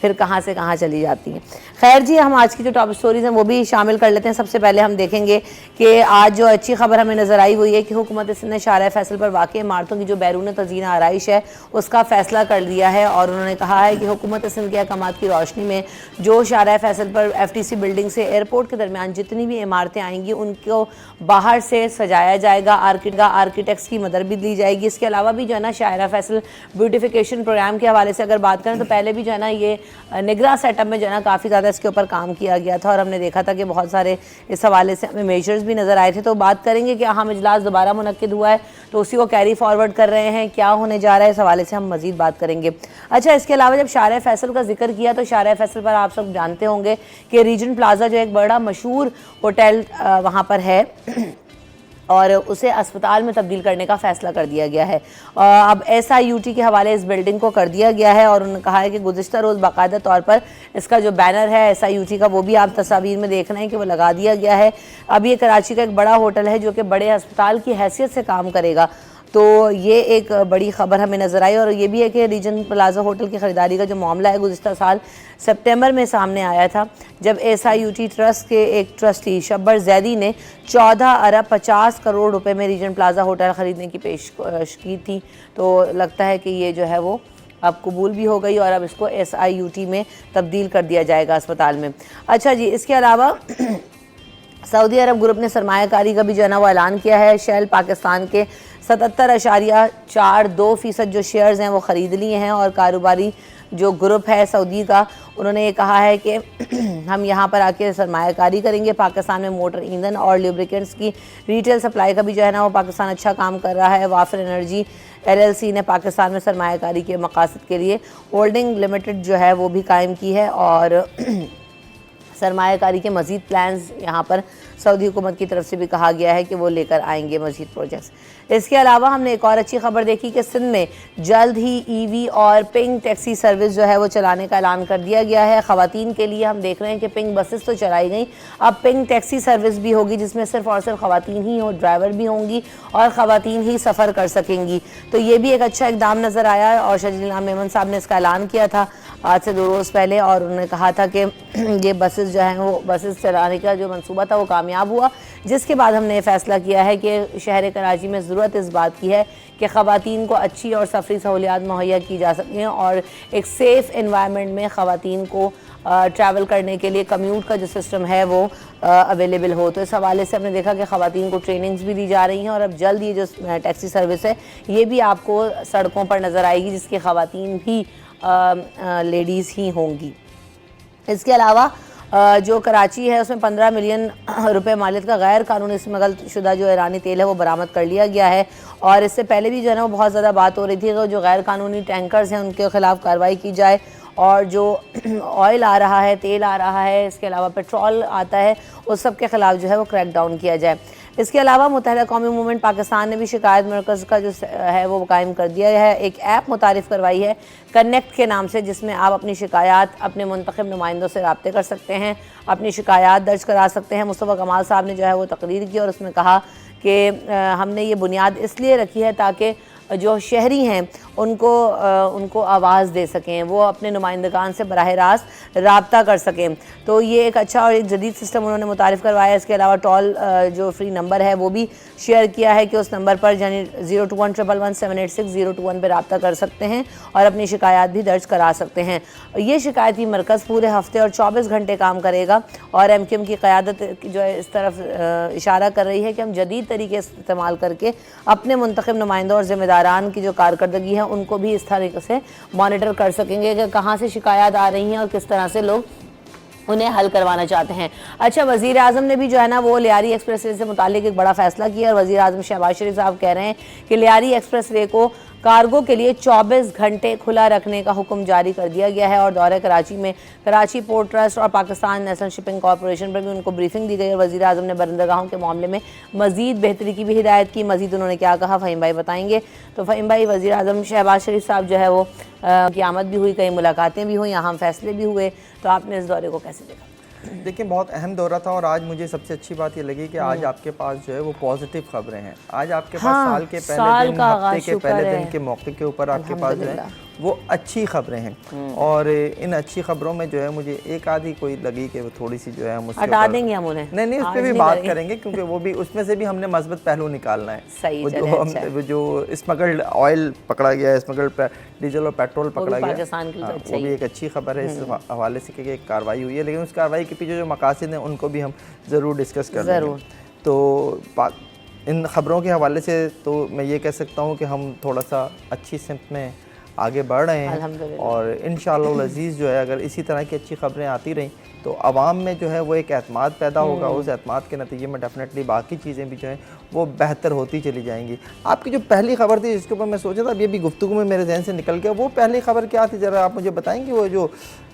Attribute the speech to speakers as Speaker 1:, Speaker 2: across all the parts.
Speaker 1: پھر کہاں سے کہاں چلی جاتی ہیں. خیر جی, ہم آج کی جو ٹاپ سٹوریز ہیں وہ بھی شامل کر لیتے ہیں. سب سے پہلے ہم دیکھیں گے کہ آج جو اچھی خبر ہمیں نظر آئی ہوئی ہے کہ حکومت سندھ نے شارع فیصل پر واقع عمارتوں کی جو بیرون تزئین آرائش ہے اس کا فیصلہ کر لیا ہے, اور انہوں نے کہا ہے کہ حکومت سندھ کے احکامات کی روشنی میں جو شارع فیصل پر FTC بلڈنگ سے ایئرپورٹ کے درمیان جتنی بھی عمارتیں آئیں گی ان کو باہر سے سجایا جائے گا, آرکیٹیکٹس کی مدد بھی دی جائے گی. اس کے علاوہ بھی جو ہے نا شارع فیصل بیوٹیفیکیشن پروگرام کے حوالے سے اگر بات کریں تو پہلے بھی جو ہے نا یہ نگراں سیٹ اپ میں جو ہے نا کافی زیادہ اس کے اوپر کام کیا گیا تھا, اور ہم نے دیکھا تھا کہ بہت سارے اس حوالے سے ہمیں میجرز بھی نظر آئے تھے. تو بات کریں گے کہ اہم اجلاس دوبارہ منعقد ہوا ہے تو اسی کو کیری فارورڈ کر رہے ہیں, کیا ہونے جا رہا ہے, اس حوالے سے ہم مزید بات کریں گے. اچھا, اس کے علاوہ جب شارع فیصل کا ذکر کیا تو شارع فیصل پر آپ سب جانتے ہوں گے کہ ریجنٹ پلازا جو ایک بڑا مشہور ہوٹل وہاں پر ہے اور اسے اسپتال میں تبدیل کرنے کا فیصلہ کر دیا گیا ہے. اب SIUT کے حوالے اس بلڈنگ کو کر دیا گیا ہے, اور انہوں نے کہا ہے کہ گزشتہ روز باقاعدہ طور پر اس کا جو بینر ہے SIUT کا وہ بھی آپ تصاویر میں دیکھ رہے ہیں کہ وہ لگا دیا گیا ہے. اب یہ کراچی کا ایک بڑا ہوٹل ہے جو کہ بڑے ہسپتال کی حیثیت سے کام کرے گا, تو یہ ایک بڑی خبر ہمیں نظر آئی. اور یہ بھی ہے کہ ریجن پلازا ہوٹل کی خریداری کا جو معاملہ ہے گزشتہ سال سپتمبر میں سامنے آیا تھا, جب SIUT ٹرسٹ کے ایک ٹرسٹی شبر زیدی نے 14 ارب 50 کروڑ روپے میں ریجن پلازا ہوٹل خریدنے کی پیشکش کی تھی. تو لگتا ہے کہ یہ جو ہے وہ اب قبول بھی ہو گئی اور اب اس کو SIUT میں تبدیل کر دیا جائے گا اسپتال میں. اچھا جی, اس کے علاوہ سعودی عرب گروپ نے سرمایہ کاری کا بھی جو ہے نا وہ اعلان کیا ہے. شیل پاکستان کے 77.42% جو شیئرز ہیں وہ خرید لیے ہیں, اور کاروباری جو گروپ ہے سعودی کا انہوں نے یہ کہا ہے کہ ہم یہاں پر آ کے سرمایہ کاری کریں گے. پاکستان میں موٹر ایندھن اور لیبریکینٹس کی ریٹیل سپلائی کا بھی جو ہے نا وہ پاکستان اچھا کام کر رہا ہے. وافر انرجی LLC نے پاکستان میں سرمایہ کاری کے مقاصد کے لیے ہولڈنگ لمیٹڈ جو ہے وہ بھی قائم کی ہے, اور سرمایہ کاری کے مزید پلانز یہاں پر سعودی حکومت کی طرف سے بھی کہا گیا ہے کہ وہ لے کر آئیں گے مزید پروجیکٹس. اس کے علاوہ ہم نے ایک اور اچھی خبر دیکھی کہ سندھ میں جلد ہی EV اور پنک ٹیکسی سروس جو ہے وہ چلانے کا اعلان کر دیا گیا ہے. خواتین کے لیے ہم دیکھ رہے ہیں کہ پنک بسز تو چلائی گئیں, اب پنک ٹیکسی سروس بھی ہوگی جس میں صرف اور صرف خواتین ہی ڈرائیور بھی ہوں گی اور خواتین ہی سفر کر سکیں گی. تو یہ بھی ایک اچھا اقدام نظر آیا, اور شاہد العام میمن صاحب نے اس کا اعلان کیا تھا آج سے 2 روز پہلے, اور انہوں نے کہا تھا کہ یہ بسز جو ہیں وہ بسز چلانے کا جو منصوبہ تھا وہ کامیاب ہوا, جس کے بعد ہم نے فیصلہ کیا ہے کہ شہر کراچی میں ضرورت اس بات کی ہے کہ خواتین کو اچھی اور سفری سہولیات مہیا کی جا سکیں, اور ایک سیف انوائرمنٹ میں خواتین کو ٹریول کرنے کے لیے کمیوٹ کا جو سسٹم ہے وہ اویلیبل ہو. تو اس حوالے سے ہم نے دیکھا کہ خواتین کو ٹریننگز بھی دی جا رہی ہیں, اور اب جلد یہ جو ٹیکسی سروس ہے یہ بھی آپ کو سڑکوں پر نظر آئے گی, جس کی خواتین بھی لیڈیز ہی ہوں گی. اس کے علاوہ جو کراچی ہے اس میں 15 ملین روپے مالیت کا غیر قانونی اسمگل شدہ جو ایرانی تیل ہے وہ برآمد کر لیا گیا ہے, اور اس سے پہلے بھی جو ہے نا وہ بہت زیادہ بات ہو رہی تھی کہ جو غیر قانونی ٹینکرز ہیں ان کے خلاف کارروائی کی جائے, اور جو آئل آ رہا ہے, تیل آ رہا ہے, اس کے علاوہ پیٹرول آتا ہے, اس سب کے خلاف جو ہے وہ کریک ڈاؤن کیا جائے. اس کے علاوہ متحدہ قومی موومنٹ پاکستان نے بھی شکایت مرکز کا جو ہے وہ قائم کر دیا ہے. ایک ایپ متعارف کروائی ہے کنیکٹ کے نام سے, جس میں آپ اپنی شکایات اپنے منتخب نمائندوں سے رابطے کر سکتے ہیں, اپنی شکایات درج کرا سکتے ہیں. مصطفیٰ کمال صاحب نے جو ہے وہ تقریر کی اور اس میں کہا کہ ہم نے یہ بنیاد اس لیے رکھی ہے تاکہ جو شہری ہیں ان کو آواز دے سکیں, وہ اپنے نمائندگان سے براہ راست رابطہ کر سکیں. تو یہ ایک اچھا اور ایک جدید سسٹم انہوں نے متعارف کروایا. اس کے علاوہ ٹول جو فری نمبر ہے وہ بھی شیئر کیا ہے کہ اس نمبر پر یعنی 021111786 پہ رابطہ کر سکتے ہیں اور اپنی شکایات بھی درج کرا سکتے ہیں. یہ شکایتی مرکز پورے ہفتے اور 24 گھنٹے کام کرے گا, اور MQM کی قیادت جو ہے اس طرف اشارہ کر رہی ہے کہ ہم جدید طریقے استعمال کر کے اپنے منتخب نمائندوں اور ذمہ داران کی جو کارکردگی ہے ان کو بھی اس طریقے سے مانیٹر کر سکیں گے کہ کہاں سے شکایات آ رہی ہیں اور کس طرح سے لوگ انہیں حل کروانا چاہتے ہیں. اچھا, وزیر اعظم نے بھی جو ہے نا وہ لیاری ایکسپریس وے سے متعلق ایک بڑا فیصلہ کیا, اور وزیر اعظم شہباز شریف صاحب کہہ رہے ہیں کہ لیاری ایکسپریس وے کو کارگو کے لیے 24 گھنٹے کھلا رکھنے کا حکم جاری کر دیا گیا ہے, اور دورہ کراچی میں کراچی پورٹ ٹرسٹ اور پاکستان نیشنل شپنگ کارپوریشن پر بھی ان کو بریفنگ دی گئی, اور وزیر اعظم نے بندرگاہوں کے معاملے میں مزید بہتری کی بھی ہدایت کی. مزید انہوں نے کیا کہا فہیم بھائی بتائیں گے. تو فہیم بھائی, وزیر اعظم شہباز شریف صاحب جو ہے وہ کی آمد بھی ہوئی, کئی ملاقاتیں بھی ہوئیں, اہم فیصلے بھی ہوئے, تو آپ نے اس دورے کو کیسے دیکھا؟
Speaker 2: دیکھیں, بہت اہم دورہ تھا, اور آج مجھے سب سے اچھی بات یہ لگی کہ آج آپ کے پاس جو ہے وہ پازیٹیو خبریں ہیں. آج آپ کے پاس سال کے پہلے دن, ہفتے کے پہلے دن کے موقع کے اوپر آپ کے پاس جو ہے وہ اچھی خبریں ہیں، اور ان اچھی خبروں میں جو ہے مجھے ایک آدھی کوئی لگی کہ وہ تھوڑی سی جو ہے ہم اس کے
Speaker 1: ہٹا دیں گے ہم انہیں،
Speaker 2: نہیں اس پہ بھی بات کریں گے، کیونکہ وہ بھی اس میں سے بھی ہم نے مثبت پہلو نکالنا ہے۔
Speaker 1: صحیح،
Speaker 2: وہ جو اسمگلڈ آئل پکڑا گیا ہے، اسمگلڈ ڈیزل اور پیٹرول پکڑا گیا ہے، وہ بھی ایک اچھی خبر ہے اس حوالے سے کہ ایک کارروائی ہوئی ہے، لیکن اس کارروائی کے پیچھے جو مقاصد ہیں ان کو بھی ہم ضرور ڈسکس کر لیں گے۔ تو ان خبروں کے حوالے سے تو میں یہ کہہ سکتا ہوں کہ ہم تھوڑا سا اچھی سمت میں آگے بڑھ رہے ہیں، اور انشاءاللہ العزیز جو ہے اگر اسی طرح کی اچھی خبریں آتی رہیں تو عوام میں جو ہے وہ ایک اعتماد پیدا ہوگا، اس اعتماد کے نتیجے میں ڈیفینیٹلی باقی چیزیں بھی جو ہیں وہ بہتر ہوتی چلی جائیں گی۔ آپ کی جو پہلی خبر تھی جس کے اوپر میں سوچا تھا، اب یہ بھی گفتگو میں میرے ذہن سے نکل گیا، وہ پہلی خبر کیا تھی ذرا آپ مجھے بتائیں گے؟ وہ جو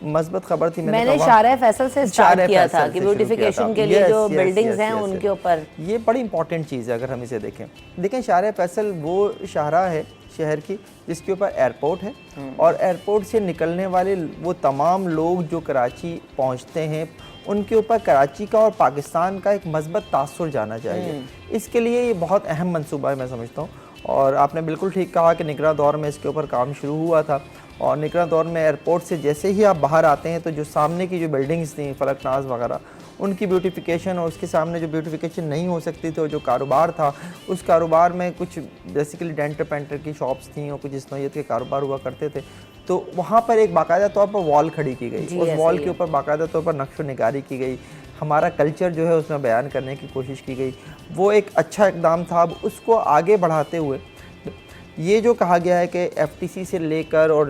Speaker 2: مثبت خبر تھی
Speaker 1: میں نے شارع فیصل سے سٹارٹ کیا تھا کہ بیوٹیفیکیشن کے لیے جو بلڈنگز ہیں ان کے اوپر،
Speaker 2: یہ بڑی امپورٹنٹ چیز ہے اگر ہم اسے دیکھیں۔ شارع فیصل وہ شاہراہ ہے شہر کی جس کے اوپر ایئرپورٹ ہے، اور ایئرپورٹ سے نکلنے والے وہ تمام لوگ جو کراچی پہنچتے ہیں ان کے اوپر کراچی کا اور پاکستان کا ایک مثبت تاثر جانا چاہیے۔ اس کے لیے یہ بہت اہم منصوبہ ہے میں سمجھتا ہوں، اور آپ نے بالکل ٹھیک کہا کہ نگراں دور میں اس کے اوپر کام شروع ہوا تھا، اور نگراں دور میں ایئرپورٹ سے جیسے ہی آپ باہر آتے ہیں تو جو سامنے کی جو بلڈنگز تھیں فلک ناز وغیرہ، ان کی بیوٹیفیکیشن، اور اس کے سامنے جو بیوٹیفیکیشن نہیں ہو سکتی تھی اور جو کاروبار تھا اس کاروبار میں کچھ بیسیکلی ڈینٹر پینٹر کی شاپس تھیں اور کچھ اس نوعیت کے کاروبار ہوا کرتے تھے، تو وہاں پر ایک باقاعدہ طور پر وال کھڑی کی گئی، اس وال کے اوپر باقاعدہ طور پر نقش و نگاری کی گئی، ہمارا کلچر جو ہے اس میں بیان کرنے کی کوشش کی گئی۔ وہ ایک اچھا اقدام تھا۔ اب اس کو آگے بڑھاتے ہوئے یہ جو کہا گیا ہے کہ ایف ٹی سی سے لے کر اور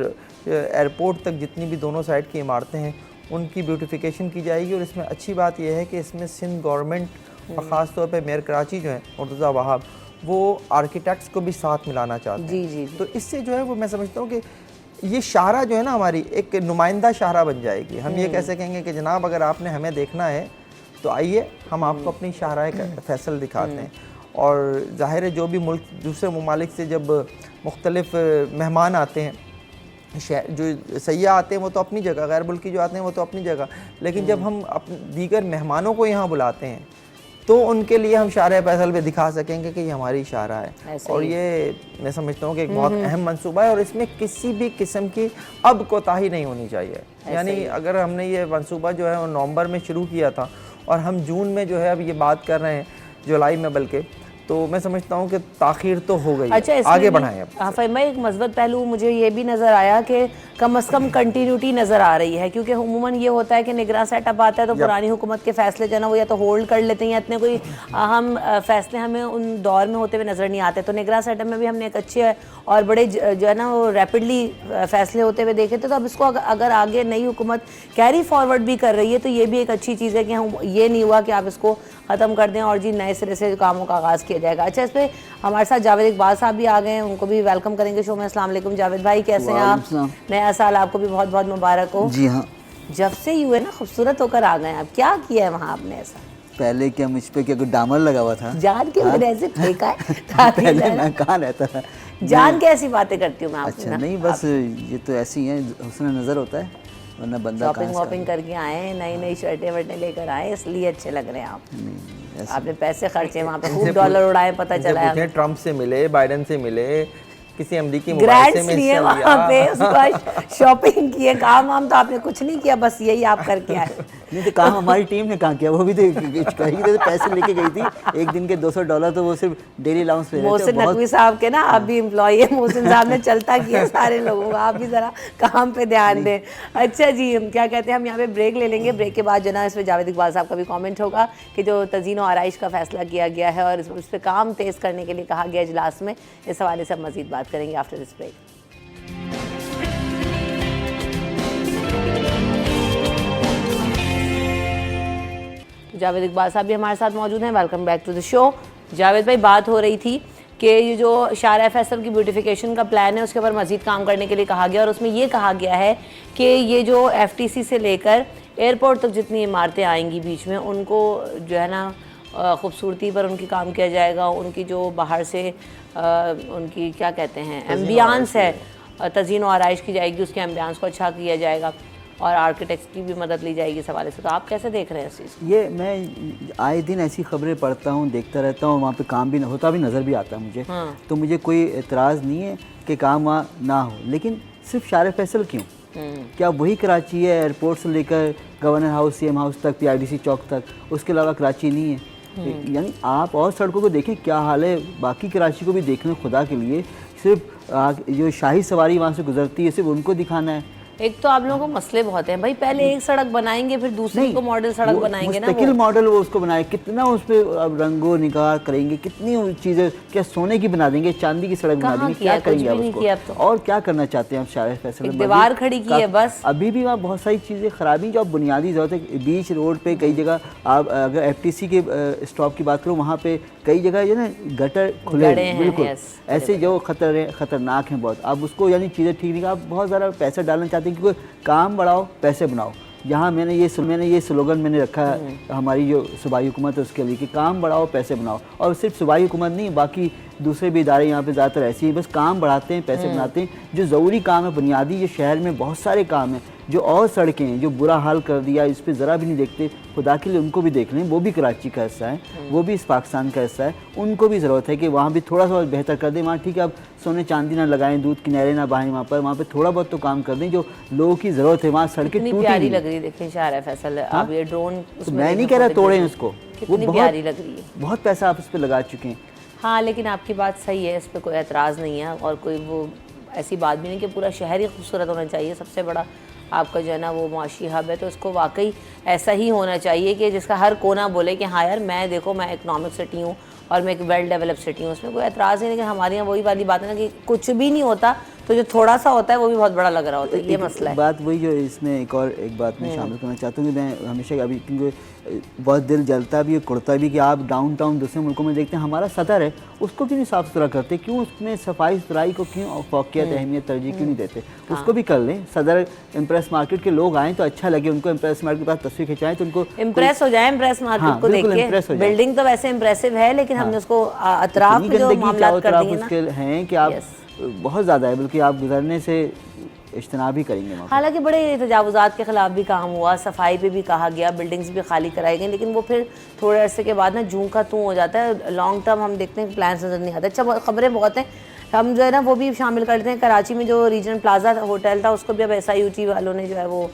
Speaker 2: ایئرپورٹ تک جتنی بھی دونوں سائڈ کی عمارتیں ہیں ان کی بیوٹیفیکیشن کی جائے گی، اور اس میں اچھی بات یہ ہے کہ اس میں سندھ گورنمنٹ اور خاص طور پہ میئر کراچی جو ہیں مرتضیٰ وہاب، وہ آرکیٹیکٹس کو بھی ساتھ ملانا چاہتے ہیں۔ تو اس سے جو ہے وہ میں سمجھتا ہوں کہ یہ شاہراہ جو ہے نا ہماری ایک نمائندہ شاہراہ بن جائے گی۔ ہم یہ کیسے کہیں گے کہ جناب اگر آپ نے ہمیں دیکھنا ہے تو آئیے ہم آپ کو اپنی شاہراہ فیصل دکھاتے ہیں، اور ظاہر ہے جو بھی ملک دوسرے ممالک سے جب مختلف مہمان آتے ہیں، جو سیاح آتے ہیں وہ تو اپنی جگہ، غیر ملکی جو آتے ہیں وہ تو اپنی جگہ، لیکن جب ہم دیگر مہمانوں کو یہاں بلاتے ہیں تو ان کے لیے ہم شارع فیصل پہ دکھا سکیں گے کہ یہ ہماری شاہراہ ہے، اور یہ میں سمجھتا ہوں کہ ایک بہت اہم منصوبہ ہے، اور اس میں کسی بھی قسم کی اب کوتاہی نہیں ہونی چاہیے۔ یعنی اگر ہم نے یہ منصوبہ جو ہے وہ نومبر میں شروع کیا تھا اور ہم جون میں جو ہے اب یہ بات کر رہے ہیں، جولائی میں بلکہ، تو میں سمجھتا ہوں کہ تاخیر تو ہو گئی ہے، آگے بڑھائیں اب۔
Speaker 1: فہمہ ایک مثبت پہلو مجھے یہ بھی نظر آیا کہ کم از کم کنٹینیوٹی نظر آ رہی ہے، کیونکہ عموماً یہ ہوتا ہے کہ نگراں سیٹ اپ آتا ہے تو پرانی حکومت کے فیصلے جو ہے نا وہ یا تو ہولڈ کر لیتے ہیں یا اتنے کوئی اہم فیصلے ہمیں ان دور میں ہوتے ہوئے نظر نہیں آتے، تو نگراں سیٹ اپ میں بھی ہم نے ایک اچھے اور بڑے جو ہے نا وہ ریپڈلی فیصلے ہوتے ہوئے دیکھے تھے، تو اب اس کو اگر آگے نئی حکومت کیری فارورڈ بھی کر رہی ہے تو یہ بھی ایک اچھی چیز ہے کہ ہم یہ نہیں ہوا کہ آپ اس کو ختم کر دیں اور جی نئے سرے سے کاموں کا آغاز کیا جائے گا۔ اچھا، اس پہ ہمارے ساتھ جاوید اقبال صاحب بھی آ گئے ہیں، ان کو بھی ویلکم کریں گے شو میں۔ السلام علیکم جاوید بھائی، کیسے ہیں آپ؟ نیا سال آپ کو بھی بہت بہت مبارک ہو۔
Speaker 3: جی ہاں،
Speaker 1: جب سے یوں ہے نا خوبصورت ہو کر آ گئے ہیں آپ، کیا کیا ہے وہاں آپ نے ایسا؟
Speaker 3: پہلے کیا مجھ پہ کیا کوئی ڈامر لگا ہوا تھا؟
Speaker 1: جان کے میں نے ایسے پھینکا ہے،
Speaker 3: پہلے میں کہاں رہتا تھا؟
Speaker 1: جان کے ایسی باتیں کرتی ہوں میں آپ سے۔
Speaker 3: اچھا نہیں، بس یہ تو ایسی ہیں، حسن نظر ہوتا ہے، ورنہ بندہ
Speaker 1: شاپنگ واپنگ کر کے آئے ہیں، نئی نئی شرٹیں ورٹیں لے کر آئے، اس لیے اچھے لگ رہے ہیں آپ۔ آپ نے پیسے خرچے وہاں پہ، خوب ڈالر اڑائے، پتہ چلا ہے۔
Speaker 2: ٹرمپ سے ملے، بائیڈن سے ملے، کسی امریکی موبائل سے میں
Speaker 1: لیے وہاں پہ اس کو شاپنگ کیے، کام وام تو آپ نے کچھ نہیں کیا، بس یہی آپ کر کے آئے۔
Speaker 3: نہیں تو کام ہماری ٹیم نے کہاں کیا، وہ بھی تو پیسے لے کے گئی تھی، ایک دن کے $200 تو وہ صرف ڈیلی الاؤنس لے رہے تھے۔
Speaker 1: محسن نقوی صاحب کے نا آپ بھی امپلائی ہیں، محسن صاحب نے چلتا کیا سارے لوگوں کو، آپ بھی ذرا کام پہ دھیان دیں۔ اچھا جی، کیا کہتے ہیں، ہم یہاں پہ بریک لے لیں گے، بریک کے بعد جو نا اس پہ جاوید اقبال صاحب کا بھی کامنٹ ہوگا کہ جو تزئین و آرائش کا فیصلہ کیا گیا ہے اور اس پہ کام تیز کرنے کے لیے کہا گیا اجلاس میں، اس حوالے سے ہم مزید بات کریں گے after this break. Javed Iqbal صاحب بھی ہمارے ساتھ موجود ہیں، ویلکم بیک ٹو دی شو۔ جاوید بھائی، بات ہو رہی تھی کہ یہ جو شارع فیصل کی بیوٹیفیکیشن کا پلان ہے اس کے اوپر مزید کام کرنے کے لیے کہا گیا، اور اس میں یہ کہا گیا ہے کہ یہ جو ایف ٹی سی سے لے کر ایئرپورٹ تک جتنی عمارتیں آئیں گی بیچ میں، ان کو جو ہے نا خوبصورتی پر ان کی کام کیا جائے گا، ان کی جو باہر سے ان کی کیا کہتے ہیں ایمبیانس ہے، تزئین و آرائش کی جائے گی، اس کے ایمبیانس کو اچھا کیا جائے گا، اور آرکیٹیکٹس کی بھی مدد لی جائے گی اس حوالے سے۔ تو آپ کیسے دیکھ رہے ہیں اس چیز کو؟
Speaker 3: یہ میں آئے دن ایسی خبریں پڑھتا ہوں، دیکھتا رہتا ہوں، وہاں پہ کام بھی ہوتا بھی نظر بھی آتا ہے مجھے، تو مجھے کوئی اعتراض نہیں ہے کہ کام وہاں نہ ہو، لیکن صرف شارع فیصل کیوں؟ کیا وہی کراچی ہے ایئرپورٹ سے لے کر governor house C M house تک PRDC چوک تک، اس کے علاوہ کراچی نہیں ہے؟ یعنی آپ اور سڑکوں کو دیکھیں کیا حال ہے، باقی کراچی کو بھی دیکھنا خدا کے لیے، صرف جو شاہی سواری وہاں سے گزرتی ہے صرف ان کو دکھانا ہے۔
Speaker 1: ایک تو آپ لوگوں کو مسئلے بہت ہیں بھائی، پہلے ایک سڑک بنائیں گے پھر دوسری کو ماڈل سڑک بنائیں گے نا،
Speaker 3: مستقل ماڈل وہ اس کو بنائے، کتنا اس پہ اب رنگ و نگار کریں گے، کتنی چیزیں، کیا سونے کی بنا دیں گے، چاندی کی سڑک بنا دیں گے، کیا کریں گے آپ اس کو؟ اور کیا کرنا چاہتے ہیں آپ شارع فیصل میں؟
Speaker 1: دیوار کھڑی کی ہے بس،
Speaker 3: ابھی بھی وہاں بہت ساری چیزیں خرابی جو اب بنیادی ضرورت ہے۔ بیچ روڈ پہ کئی جگہ آپ اگر FTC کے اسٹاپ کی بات کرو، وہاں پہ کئی جگہ جو نا گٹر کھلے بالکل ایسے جو خطرناک ہیں بہت، آپ اس کو یعنی چیزیں ٹھیک نہیں، آپ بہت زیادہ پیسہ ڈالنا چاہتے ہیں کیونکہ کام بڑھاؤ پیسے بناؤ۔ یہاں میں نے یہ سلوگن میں نے رکھا ہے ہماری جو صوبائی حکومت ہے اس کے لیے کہ کام بڑھاؤ پیسے بناؤ، اور صرف صوبائی حکومت نہیں، باقی دوسرے بھی ادارے یہاں پہ زیادہ تر ایسے ہیں، بس کام بڑھاتے ہیں پیسے بناتے ہیں۔ جو ضروری کام ہے بنیادی، جو شہر میں بہت سارے کام ہیں، جو اور سڑکیں ہیں جو برا حال کر دیا اس پہ ذرا بھی نہیں دیکھتے، خدا کے لیے ان کو بھی دیکھ لیں، وہ بھی کراچی کا حصہ ہے، وہ بھی اس پاکستان کا حصہ ہے، ان کو بھی ضرورت ہے کہ وہاں بھی تھوڑا سا بہتر کر دیں۔ وہاں ٹھیک ہے اب سونے چاندی نہ لگائیں، دودھ کی نہریں نہ بہائیں، وہاں پہ تھوڑا بہت تو کام کر دیں جو لوگوں کی ضرورت ہے۔ وہاں سڑکیں
Speaker 1: کتنی
Speaker 3: ٹوٹی
Speaker 1: پیاری
Speaker 3: نہیں،
Speaker 1: لگ رہی دیکھیں شارع فیصل، آپ یہ ڈرون
Speaker 3: میں نہیں کہہ رہا توڑیں اس کو، وہ
Speaker 1: کتنی پیاری لگ رہی ہے،
Speaker 3: بہت پیسہ آپ اس پہ لگا چکے ہیں۔
Speaker 1: ہاں لیکن آپ کی بات صحیح ہے، اس پہ کوئی اعتراض نہیں ہے، اور کوئی وہ ایسی بات بھی نہیں کہ پورا شہر ہی خوبصورت ہونا چاہیے۔ سب سے بڑا آپ کا جو ہے نا وہ معاشی ہب ہے، تو اس کو واقعی ایسا ہی ہونا چاہیے کہ جس کا ہر کونا بولے کہ ہاں یار میں دیکھو میں اکنامک سٹی ہوں اور میں ایک ویل ڈیولپ سٹی ہوں، اس میں کوئی اعتراض نہیں۔ لیکن ہمارے یہاں وہی والی بات ہے نا کہ کچھ بھی نہیں ہوتا تو جو تھوڑا سا ہوتا ہے وہ بھی بہت بڑا لگ رہا ہوتا ہے، یہ مسئلہ ہے۔
Speaker 3: بات وہی جو اس میں ایک بات میں شامل کرنا چاہتا ہوں کہ میں ہمیشہ ابھی کیونکہ بہت دل جلتا بھی ہے کرتا بھی کہ آپ ڈاؤن ٹاؤن دوسرے ملکوں میں دیکھتے ہیں، ہمارا صدر ہے اس کو کیوں نہیں صاف ستھرا کرتے، کیوں اس میں صفائی ستھرائی کو کیوں فوقیت اہمیت ترجیح کیوں نہیں دیتے، اس کو بھی کر لیں۔ صدر امپریس مارکیٹ کے لوگ آئیں تو اچھا لگے، ان کو امپریس مارکیٹ کے پاس تصویر کھنچائیں تو ان کو
Speaker 1: امپریس ہو جائیں امپریس مارکیٹ کو دیکھ کے۔ بلڈنگ تو ویسے امپریسو ہے لیکن ہم نے اس کو اطراف کے جو معاملات کر دیے نا
Speaker 3: ہیں کہ آپ بہت زیادہ ہے، بلکہ آپ گزرنے سے اجتناب ہی کریں گے۔
Speaker 1: حالانکہ بڑے تجاوزات کے خلاف بھی کام ہوا، صفائی پہ بھی کہا گیا، بلڈنگز بھی خالی کرائی گئی، لیکن وہ پھر تھوڑے عرصے کے بعد نا جوں کا توں ہو جاتا ہے، لانگ ٹرم ہم دیکھتے ہیں پلانس نظر نہیں آتے۔ اچھا خبریں بہت ہیں، ہم جو ہے نا وہ بھی شامل کرتے ہیں۔ کراچی میں جو ریجنل پلازا ہوٹل تھا اس کو بھی اب SIUT والوں نے جو ہے وہ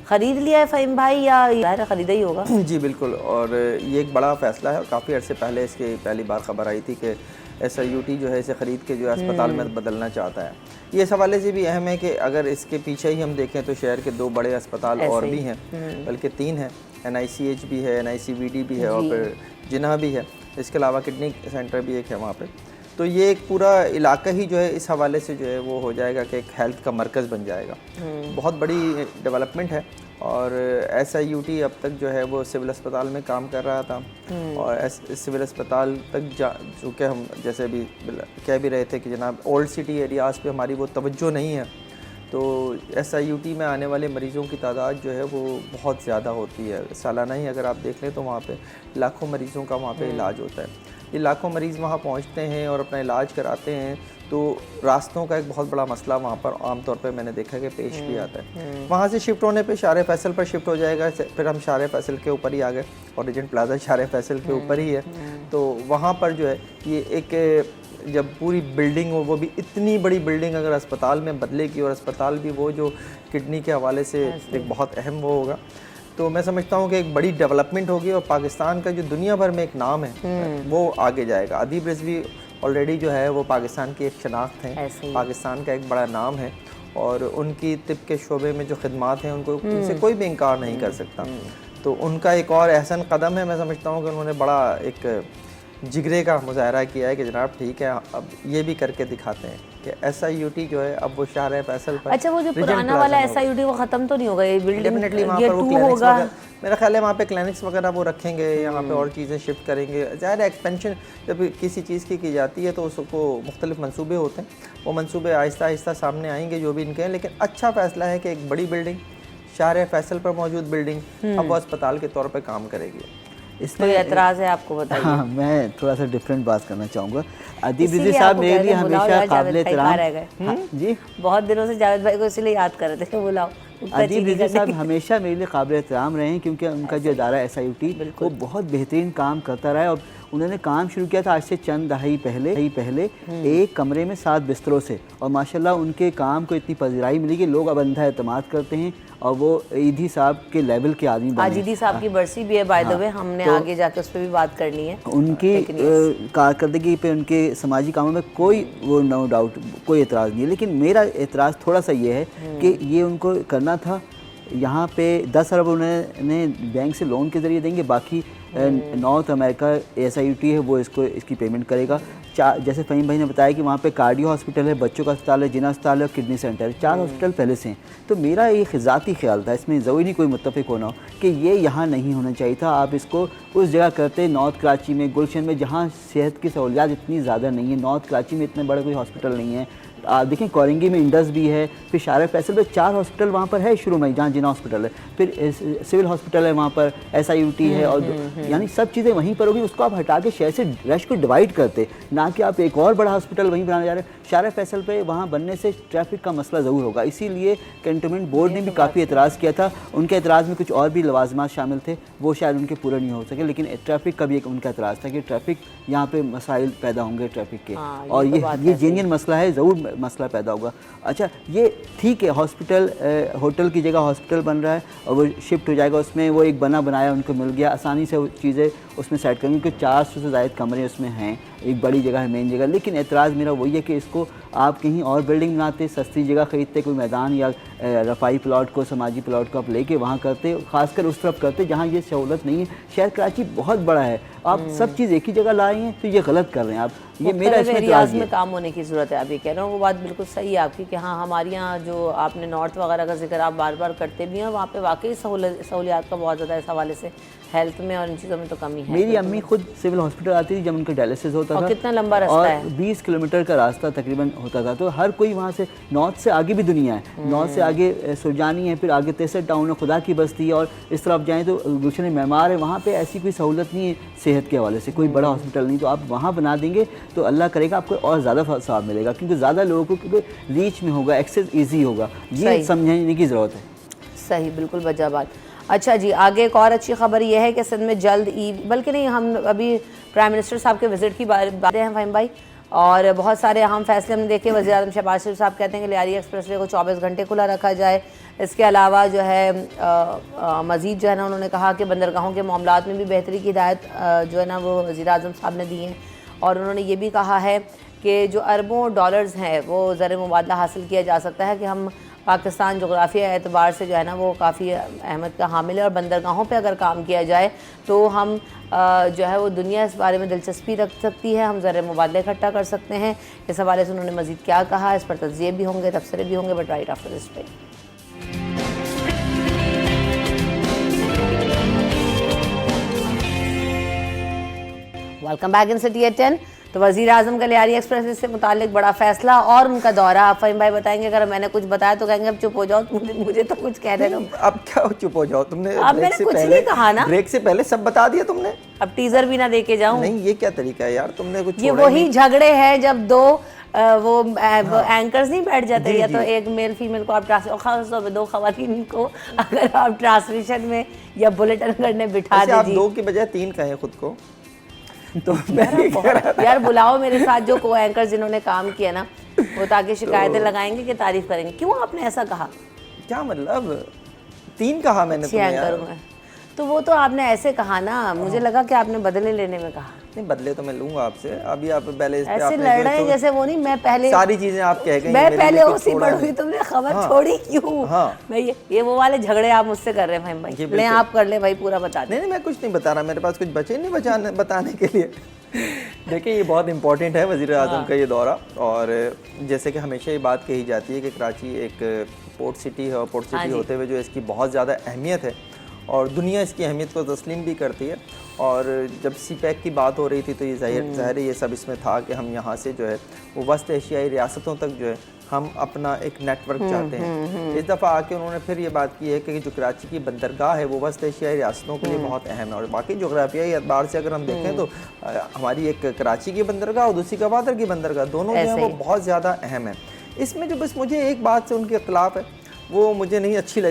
Speaker 1: خرید لیا ہے فہیم بھائی، یا ظاہر خریدا ہی ہوگا؟
Speaker 2: جی بالکل، اور یہ ایک بڑا فیصلہ ہے، اور کافی عرصے پہلے اس کی پہلی بار خبر آئی تھی کہ SIUT جو ہے اسے خرید کے جو ہے اسپتال میں بدلنا چاہتا ہے۔ یہ اس حوالے سے بھی اہم ہے کہ اگر اس کے پیچھے ہی ہم دیکھیں تو شہر کے 2 بڑے اسپتال اور بھی ہیں، بلکہ 3 ہیں، NICH بھی ہے، NICVD بھی ہے، اور پھر جناح بھی ہے، اس کے علاوہ کڈنی سینٹر بھی ایک ہے وہاں پہ۔ تو یہ ایک پورا علاقہ ہی جو ہے اس حوالے سے جو ہے وہ ہو جائے گا کہ ایک ہیلتھ کا مرکز بن جائے گا۔ بہت بڑی ڈیولپمنٹ ہے، اور SIUT اب تک جو ہے وہ سول اسپتال میں کام کر رہا تھا، اور سول اسپتال تک چونکہ ہم جیسے بھی کہہ بھی رہے تھے کہ جناب اولڈ سٹی ایریاز پہ ہماری وہ توجہ نہیں ہے، تو SIUT میں آنے والے مریضوں کی تعداد جو ہے وہ بہت زیادہ ہوتی ہے۔ سالانہ ہی اگر آپ دیکھ لیں تو وہاں پہ لاکھوں مریضوں کا وہاں پہ علاج ہوتا ہے۔ یہ لاکھوں مریض وہاں پہنچتے ہیں اور اپنا علاج کراتے ہیں، تو راستوں کا ایک بہت بڑا مسئلہ وہاں پر عام طور پہ میں نے دیکھا کہ پیش بھی آتا ہے۔ وہاں سے شفٹ ہونے پہ شارع فیصل پر شفٹ ہو جائے گا، پھر ہم شارع فیصل کے اوپر ہی آ گئے، اور ریجنٹ پلازا شارع فیصل کے اوپر ہی ہے، تو وہاں پر جو ہے یہ ایک جب پوری بلڈنگ ہو، وہ بھی اتنی بڑی بلڈنگ اگر اسپتال میں بدلے گی، اور اسپتال بھی وہ جو کڈنی کے حوالے سے ایک بہت اہم وہ ہوگا، تو میں سمجھتا ہوں کہ ایک بڑی ڈیولپمنٹ ہوگی، اور پاکستان کا جو دنیا بھر میں ایک نام ہے وہ آگے جائے گا۔ ادیب رضوی آلریڈی جو ہے وہ پاکستان کی ایک شناخت ہے، پاکستان کا ایک بڑا نام ہے، اور ان کی طب کے شعبے میں جو خدمات ہیں ان سے کوئی بھی انکار نہیں کر سکتا، تو ان کا ایک اور احسن قدم ہے۔ میں سمجھتا ہوں کہ انہوں نے بڑا ایک جگرے کا مظاہرہ کیا ہے کہ جناب ٹھیک ہے اب یہ بھی کر کے دکھاتے ہیں کہ SIUT جو ہے اب وہ شارع فیصل پر۔
Speaker 1: اچھا وہ جو پرانا والا SIUT وہ ختم تو نہیں ہوگا، یہ بلڈنگ
Speaker 2: ڈیفینیٹلی وہاں پر وہ کلینکس وغیرہ، میرا خیال ہے وہاں پہ کلینکس وغیرہ وہ رکھیں گے، یہاں پہ اور چیزیں شفٹ کریں گے۔ ظاہر ایکسپینشن جب کسی چیز کی جاتی ہے تو اس کو مختلف منصوبے ہوتے ہیں، وہ منصوبے آہستہ آہستہ سامنے آئیں گے جو بھی ان کے ہیں، لیکن اچھا فیصلہ ہے کہ ایک بڑی بلڈنگ شارع فیصل پر موجود بلڈنگ اب وہ اسپتال کے طور پہ کام کرے گی۔
Speaker 1: اس میں اعتراض ہے آپ کو بتائیے؟
Speaker 3: ہاں میں تھوڑا سا ڈفرینٹ بات کرنا چاہوں گا۔ ادیب رضوی صاحب میرے لیے ہمیشہ قابل احترام، جی
Speaker 1: بہت دنوں سے جاوید بھائی کو اسی لیے یاد کر رہے تھے کہ بلاؤ۔
Speaker 3: ادیب رضوی صاحب ہمیشہ میرے لیے قابل احترام رہے ہیں، کیونکہ ان کا جو ادارہ SIUT وہ بہت بہترین کام کرتا رہا ہے، اور انہوں نے کام شروع کیا تھا آج سے چند دہائی پہلے ایک کمرے میں 7 بستروں سے، اور ماشاءاللہ ان کے کام کو اتنی پذیرائی ملی کہ لوگ اب اندھا اعتماد کرتے ہیں، اور وہ ایدھی صاحب کے لیول کے آدمی بنے۔
Speaker 1: آج ایدھی صاحب کی برسی بھی ہے بائی دا وے، ہم نے آگے جا کے اس پہ بھی بات کرنی ہے۔
Speaker 3: ان کی کارکردگی پہ، ان کے سماجی کاموں میں کوئی وہ نو ڈاؤٹ کوئی اعتراض نہیں ہے، لیکن میرا اعتراض تھوڑا سا یہ ہے کہ یہ ان کو کرنا تھا، یہاں پہ 10 ارب انہوں نے بینک سے لون کے ذریعے دیں گے، باقی نارتھ امریکہ SIUT ہے وہ اس کی پیمنٹ کرے گا۔ جیسے فہیم بھائی نے بتایا کہ وہاں پہ کارڈیو ہاسپٹل ہے، بچوں کا اسپتال ہے، جنا اسپتال ہے اور کڈنی سینٹر ہے، 4 ہاسپٹل پہلے سے ہیں۔ تو میرا ایک ذاتی خیال تھا، اس میں ضروری نہیں کوئی متفق ہونا ہو، کہ یہ یہاں نہیں ہونا چاہیے تھا، آپ اس کو اس جگہ کرتے نارتھ کراچی میں، گلشن میں، جہاں صحت کی سہولیات اتنی زیادہ نہیں ہیں۔ نارتھ کراچی میں اتنے بڑے کوئی ہاسپٹل نہیں ہے، آپ دیکھیں کورنگی میں انڈس بھی ہے، پھر شارع فیصل میں 4 ہاسپٹل وہاں پر ہے شروع میں، جہاں جنا ہاسپٹل ہے، پھر سول ہاسپٹل ہے وہاں پر، SIUT ہے، اور یعنی سب چیزیں وہیں پر ہوگی۔ اس کو آپ ہٹا کے شہر سے رش کو ڈیوائڈ کرتے، نہ کہ آپ ایک اور بڑا ہاسپٹل وہیں بنانے جا رہے ہیں۔ شارع فیصل پہ وہاں بننے سے ٹریفک کا مسئلہ ضرور ہوگا، اسی لیے کنٹونمنٹ بورڈ نے بھی کافی اعتراض کیا تھا۔ ان کے اعتراض میں کچھ اور بھی لوازمات شامل تھے، وہ شاید ان کے پورے نہیں ہو سکے، لیکن ٹریفک کا بھی ایک ان کا اعتراض تھا کہ ٹریفک یہاں پہ مسائل پیدا ہوں گے ٹریفک کے، اور یہ جینین مسئلہ ہے، ضرور مسئلہ پیدا ہوگا۔ اچھا یہ ٹھیک ہے، ہاسپٹل ہوٹل کی جگہ ہاسپٹل بن رہا ہے اور وہ شفٹ ہو جائے گا، اس میں وہ ایک بنایا ان کو مل گیا، آسانی سے وہ چیزیں اس میں سیٹ کریں گے، کیونکہ 400 سے زائد کمرے اس میں ہیں، ایک بڑی جگہ ہے، مین جگہ۔ لیکن اعتراض میرا وہی ہے کہ اس کو آپ کہیں اور بلڈنگ بناتے، سستی جگہ خریدتے، کوئی میدان یا رفائی پلاٹ کو، سماجی پلاٹ کو آپ لے کے وہاں کرتے، خاص کر اس طرف کرتے جہاں یہ سہولت نہیں ہے۔ شہر کراچی بہت بڑا ہے، آپ سب چیز ایک ہی جگہ لا رہے ہیں تو یہ غلط کر رہے ہیں آپ، یہ میرا اس میں اعتراض ہے۔
Speaker 1: میں کام ہونے کی ضرورت ہے، آپ یہ کہہ رہے ہوں، وہ بات بالکل صحیح ہے آپ کی کہ ہاں ہمارے یہاں جو آپ نے نارتھ وغیرہ کا ذکر آپ بار بار کرتے بھی ہیں، وہاں پہ واقعی سہولیات کا بہت زیادہ اس حوالے سے ہیلتھ میں اور ان چیزوں میں تو کمی ہے۔
Speaker 3: میری امی خود سول ہاسپٹل آتی تھی جب ان کا ڈائلسس ہوتا تھا،
Speaker 1: اور کتنا لمبا راستہ ہے،
Speaker 3: 20 کلومیٹر کا راستہ تقریباً ہوتا تھا، تو ہر کوئی وہاں سے، نارتھ سے آگے بھی دنیا ہے، نارتھ سے آگے سرجانی ہے، پھر آگے تیسر ٹاؤن ہے، خدا کی بستی ہے، اور اس طرف جائیں تو گلشن معمار ہے، وہاں پہ ایسی کوئی سہولت نہیں ہے صحت کے حوالے سے، کوئی بڑا ہاسپٹل نہیں، تو آپ وہاں بنا دیں گے تو اللہ کرے گا آپ کو اور زیادہ ثواب ملے گا، کیونکہ زیادہ لوگوں کو ریچ میں ہوگا، ایکسیس ایزی ہوگا، یہ سمجھنے کی ضرورت ہے۔
Speaker 1: صحیح، بالکل وجہ بات۔ اچھا جی، آگے ایک اور اچھی خبر یہ ہے کہ سندھ میں جلد بلکہ نہیں، ہم ابھی پرائم منسٹر صاحب کے وزٹ کی باتیں ہیں فہیم بھائی، اور بہت سارے اہم فیصلے ہم نے دیکھے۔ وزیر اعظم شہباز شریف صاحب کہتے ہیں کہ لیاری ایکسپریس وے کو 24 گھنٹے کھلا رکھا جائے۔ اس کے علاوہ جو ہے مزید جو ہے نا انہوں نے کہا کہ بندرگاہوں کے معاملات میں بھی بہتری کی ہدایت جو ہے نا وہ وزیر اعظم صاحب نے دی ہیں، اور انہوں نے یہ بھی کہا ہے کہ جو اربوں ڈالرز ہیں وہ زر مبادلہ حاصل کیا جا سکتا ہے، کہ ہم پاکستان جغرافیہ اعتبار سے جو ہے نا وہ کافی اہمیت کا حامل ہے، اور بندرگاہوں پہ اگر کام کیا جائے تو ہم جو ہے وہ دنیا اس بارے میں دلچسپی رکھ سکتی ہے، ہم زر مبادلہ اکٹھا کر سکتے ہیں۔ اس حوالے سے انہوں نے مزید کیا کہا، اس پر تجزیے بھی ہوں گے، تبصرے بھی ہوں گے، but right after this break. Welcome back in city at 10۔ تو وزیر اعظم کا لیاری ایکسپریس وے سے متعلق بڑا فیصلہ اور ان کا دورہ، آپ فہیم بھائی بتائیں گے، اگر میں نے کچھ بتایا تو کہیں گے اب چپ ہو جاؤ، مجھے تو کچھ کہہ رہے ہو۔
Speaker 2: اب کیا چپ ہو جاؤ، تم نے
Speaker 1: میں نے کچھ نہیں کہا نا،
Speaker 2: بریک سے پہلے سب بتا دیا تم نے،
Speaker 1: اب ٹیزر بھی نہ دے کے جاؤں؟
Speaker 2: نہیں یہ کیا طریقہ ہے یار، تم نے کچھ
Speaker 1: یہ وہی جھگڑے ہیں جب دو وہ اینکرز نہیں بیٹھ جاتے، یا تو ایک میل فیمیل کو آپ خاص طور پہ 2 خواتین کو اگر آپ ٹرانسلیشن میں یا بلیٹن کرنے بٹھا دیجیے،
Speaker 2: آپ 2 کی بجائے 3 کہیں خود کو، تو
Speaker 1: یار بلاؤ میرے ساتھ جو کو اینکر جنہوں نے کام کیا نا، وہ تاکہ شکایتیں لگائیں گے کہ تعریف کریں گے۔ کیوں آپ نے ایسا کہا؟
Speaker 2: کیا مطلب 3 کہا میں نے تمہیں یار،
Speaker 1: تو وہ تو آپ نے ایسے کہا نا، مجھے لگا کہ آپ نے بدلے لینے میں کہا۔
Speaker 2: نہیں بدلے تو میں لوں گا آپ سے، ابھی آپ پہلے
Speaker 1: ایسے لڑ رہے ہیں جیسے وہ نہیں، میں پہلے
Speaker 2: ساری چیزیں آپ کہہ گئی،
Speaker 1: میں پہلے اسی بڑھوئی، تم نے خبر چھوڑی کیوں؟ میں یہ وہ والے جھگڑے آپ مجھ سے کر رہے ہیں فہیم بھائی، لیں آپ کر لیں بھائی، پورا بتا دیں۔
Speaker 2: نہیں میں کچھ نہیں بتا رہا، میرے پاس کچھ بچے نہیں بتانے کے لیے۔ دیکھیں یہ بہت امپورٹنٹ ہے وزیر اعظم کا یہ دورہ، اور جیسے کہ ہمیشہ یہ بات کہی جاتی ہے کہ کراچی ایک پورٹ سٹی ہے، اور پورٹ سٹی ہوتے ہوئے جو اس کی بہت زیادہ اہمیت ہے، اور دنیا اس کی اہمیت کو تسلیم بھی کرتی ہے، اور جب سی پیک کی بات ہو رہی تھی تو یہ ظاہر ہے یہ سب اس میں تھا کہ ہم یہاں سے جو ہے وہ وسط ایشیائی ریاستوں تک جو ہے ہم اپنا ایک نیٹ ورک چاہتے ہیں۔ اس دفعہ آ کے انہوں نے پھر یہ بات کی ہے کہ جو کراچی کی بندرگاہ ہے وہ وسط ایشیائی ریاستوں کے لیے بہت اہم ہے، اور باقی جغرافیائی اعتبار سے اگر ہم دیکھیں تو ہماری ایک کراچی کی بندرگاہ اور دوسری گوادر کی بندرگاہ، دونوں جو ہیں وہ بہت زیادہ اہم ہیں۔ اس میں جو بس مجھے ایک بات سے ان کے اختلاف ہے، وہ مجھے نہیں اچھی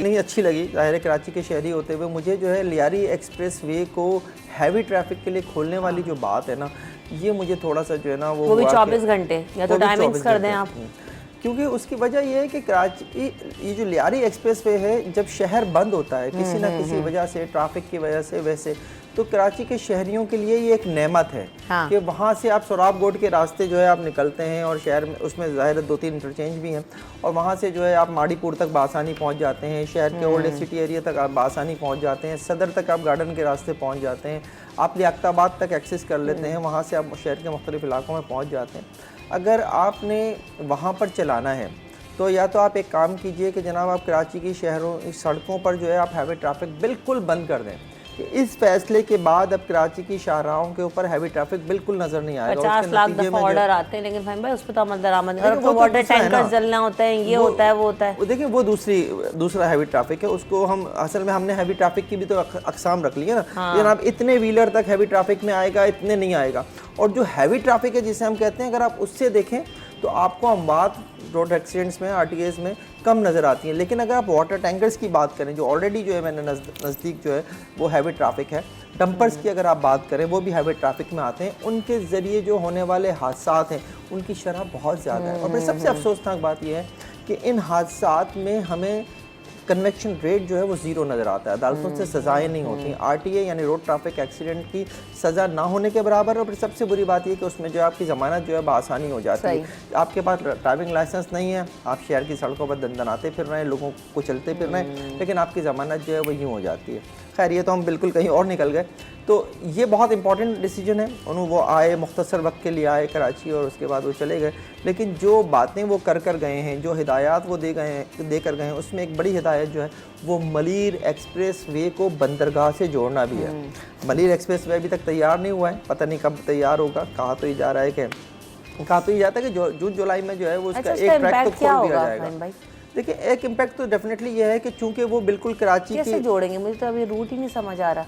Speaker 2: لگی ظاہر ہے کراچی کے شہری ہوتے ہوئے مجھے جو ہے لیاری ایکسپریس وے کو ہیوی ٹریفک کے لیے کھولنے والی جو بات ہے نا یہ مجھے تھوڑا سا جو ہے نا
Speaker 1: وہ بھی 24 گھنٹے یا تو ٹائمنگز کر دیں آپ.
Speaker 2: کیونکہ اس کی وجہ یہ ہے کہ کراچی یہ جو لیاری ایکسپریس وے ہے جب شہر بند ہوتا ہے کسی نہ کسی وجہ سے ٹریفک کی وجہ سے ویسے تو کراچی کے شہریوں کے لیے یہ ایک نعمت ہے کہ وہاں سے آپ سوراب گوٹ کے راستے جو ہے آپ نکلتے ہیں اور شہر میں اس میں ظاہر 2-3 انٹرچینج بھی ہیں اور وہاں سے جو ہے آپ ماڑی پور تک بآسانی پہنچ جاتے ہیں, شہر کے اولڈ سٹی ایریا تک آپ بآسانی پہنچ جاتے ہیں, صدر تک آپ گارڈن کے راستے پہنچ جاتے ہیں, آپ لیاقت آباد تک ایکسیس کر لیتے ہیں, وہاں سے آپ شہر کے مختلف علاقوں میں پہنچ جاتے ہیں. اگر آپ نے وہاں پر چلانا ہے تو یا تو آپ ایک کام کیجئے کہ جناب آپ کراچی کی سڑکوں پر جو ہے آپ ہیوی ٹریفک بالکل بند کر دیں کہ اس فیصلے کے بعد اب کراچی کی شاہراہوں کے اوپر ہیوی ٹریفک بالکل نظر نہیں آئے گا.
Speaker 1: 50 لاکھ دفعہ آرڈر آتے ہیں لیکن فہم بھائی اس پہ تو عمل درآمد نہیں, تو واٹر ٹینکر جلنا ہوتا ہے, یہ ہوتا ہے, وہ ہوتا ہے.
Speaker 2: دیکھیں وہ دوسرا ہیوی ٹریفک ہے, اس کو ہم اصل میں ہم نے ہیوی ٹریفک کی بھی تو اقسام رکھ لی ہے نا جناب اتنے ویلر تک ہیوی ٹریفک میں آئے گا, اتنے نہیں آئے گا. اور جو ہیوی ٹریفک ہے جسے ہم کہتے ہیں اگر آپ اس سے دیکھیں تو آپ کو اموات روڈ ایکسیڈنٹس میں RTAs میں کم نظر آتی ہیں. لیکن اگر آپ واٹر ٹینکرز کی بات کریں جو آلریڈی جو ہے میں نے نزدیک جو ہے وہ ہیوی ٹریفک ہے, ڈمپرز کی اگر آپ بات کریں وہ بھی ہیوی ٹریفک میں آتے ہیں, ان کے ذریعے جو ہونے والے حادثات ہیں ان کی شرح بہت زیادہ ہے. اور پھر سب سے افسوسناک بات یہ ہے کہ ان حادثات میں ہمیں کنویکشن ریٹ جو ہے وہ 0 نظر آتا ہے, عدالتوں سے سزائیں نہیں ہوتی. RTA یعنی روڈ ٹریفک ایکسیڈنٹ کی سزا نہ ہونے کے برابر. اور پھر سب سے بری بات یہ کہ اس میں جو آپ کی ضمانت جو ہے بآسانی ہو جاتی ہے. آپ کے پاس ڈرائیونگ لائسنس نہیں ہے, آپ شہر کی سڑکوں پر دندناتے پھر رہے ہیں, لوگوں کو چلتے پھر رہے ہیں, لیکن آپ کی ضمانت جو ہے وہ یوں ہو جاتی ہے. خیر یہ تو ہم بالکل کہیں اور نکل گئے. تو یہ بہت امپورٹنٹ ڈیسیجن ہے. وہ آئے مختصر وقت کے لیے آئے کراچی اور اس کے بعد وہ چلے گئے, لیکن جو باتیں وہ کر گئے ہیں, جو ہدایات وہ دے کر گئے ہیں, اس میں ایک بڑی ہدایت جو ہے وہ ملیر ایکسپریس وے کو بندرگاہ سے جوڑنا بھی ہے. ملیر ایکسپریس وے ابھی تک تیار نہیں ہوا ہے, پتہ نہیں کب تیار ہوگا. کہا تو یہ جا رہا ہے کہ جون جولائی میں جو ہے وہ اس کا ایک ٹریک تو کھول دیا جائے گا. دیکھیں ایک امپیکٹ تو ڈیفینیٹلی یہ ہے کہ چونکہ وہ بالکل کراچی کی
Speaker 1: کیسے جوڑیں گے, مجھے تو ابھی روٹ ہی نہیں سمجھ آ رہا.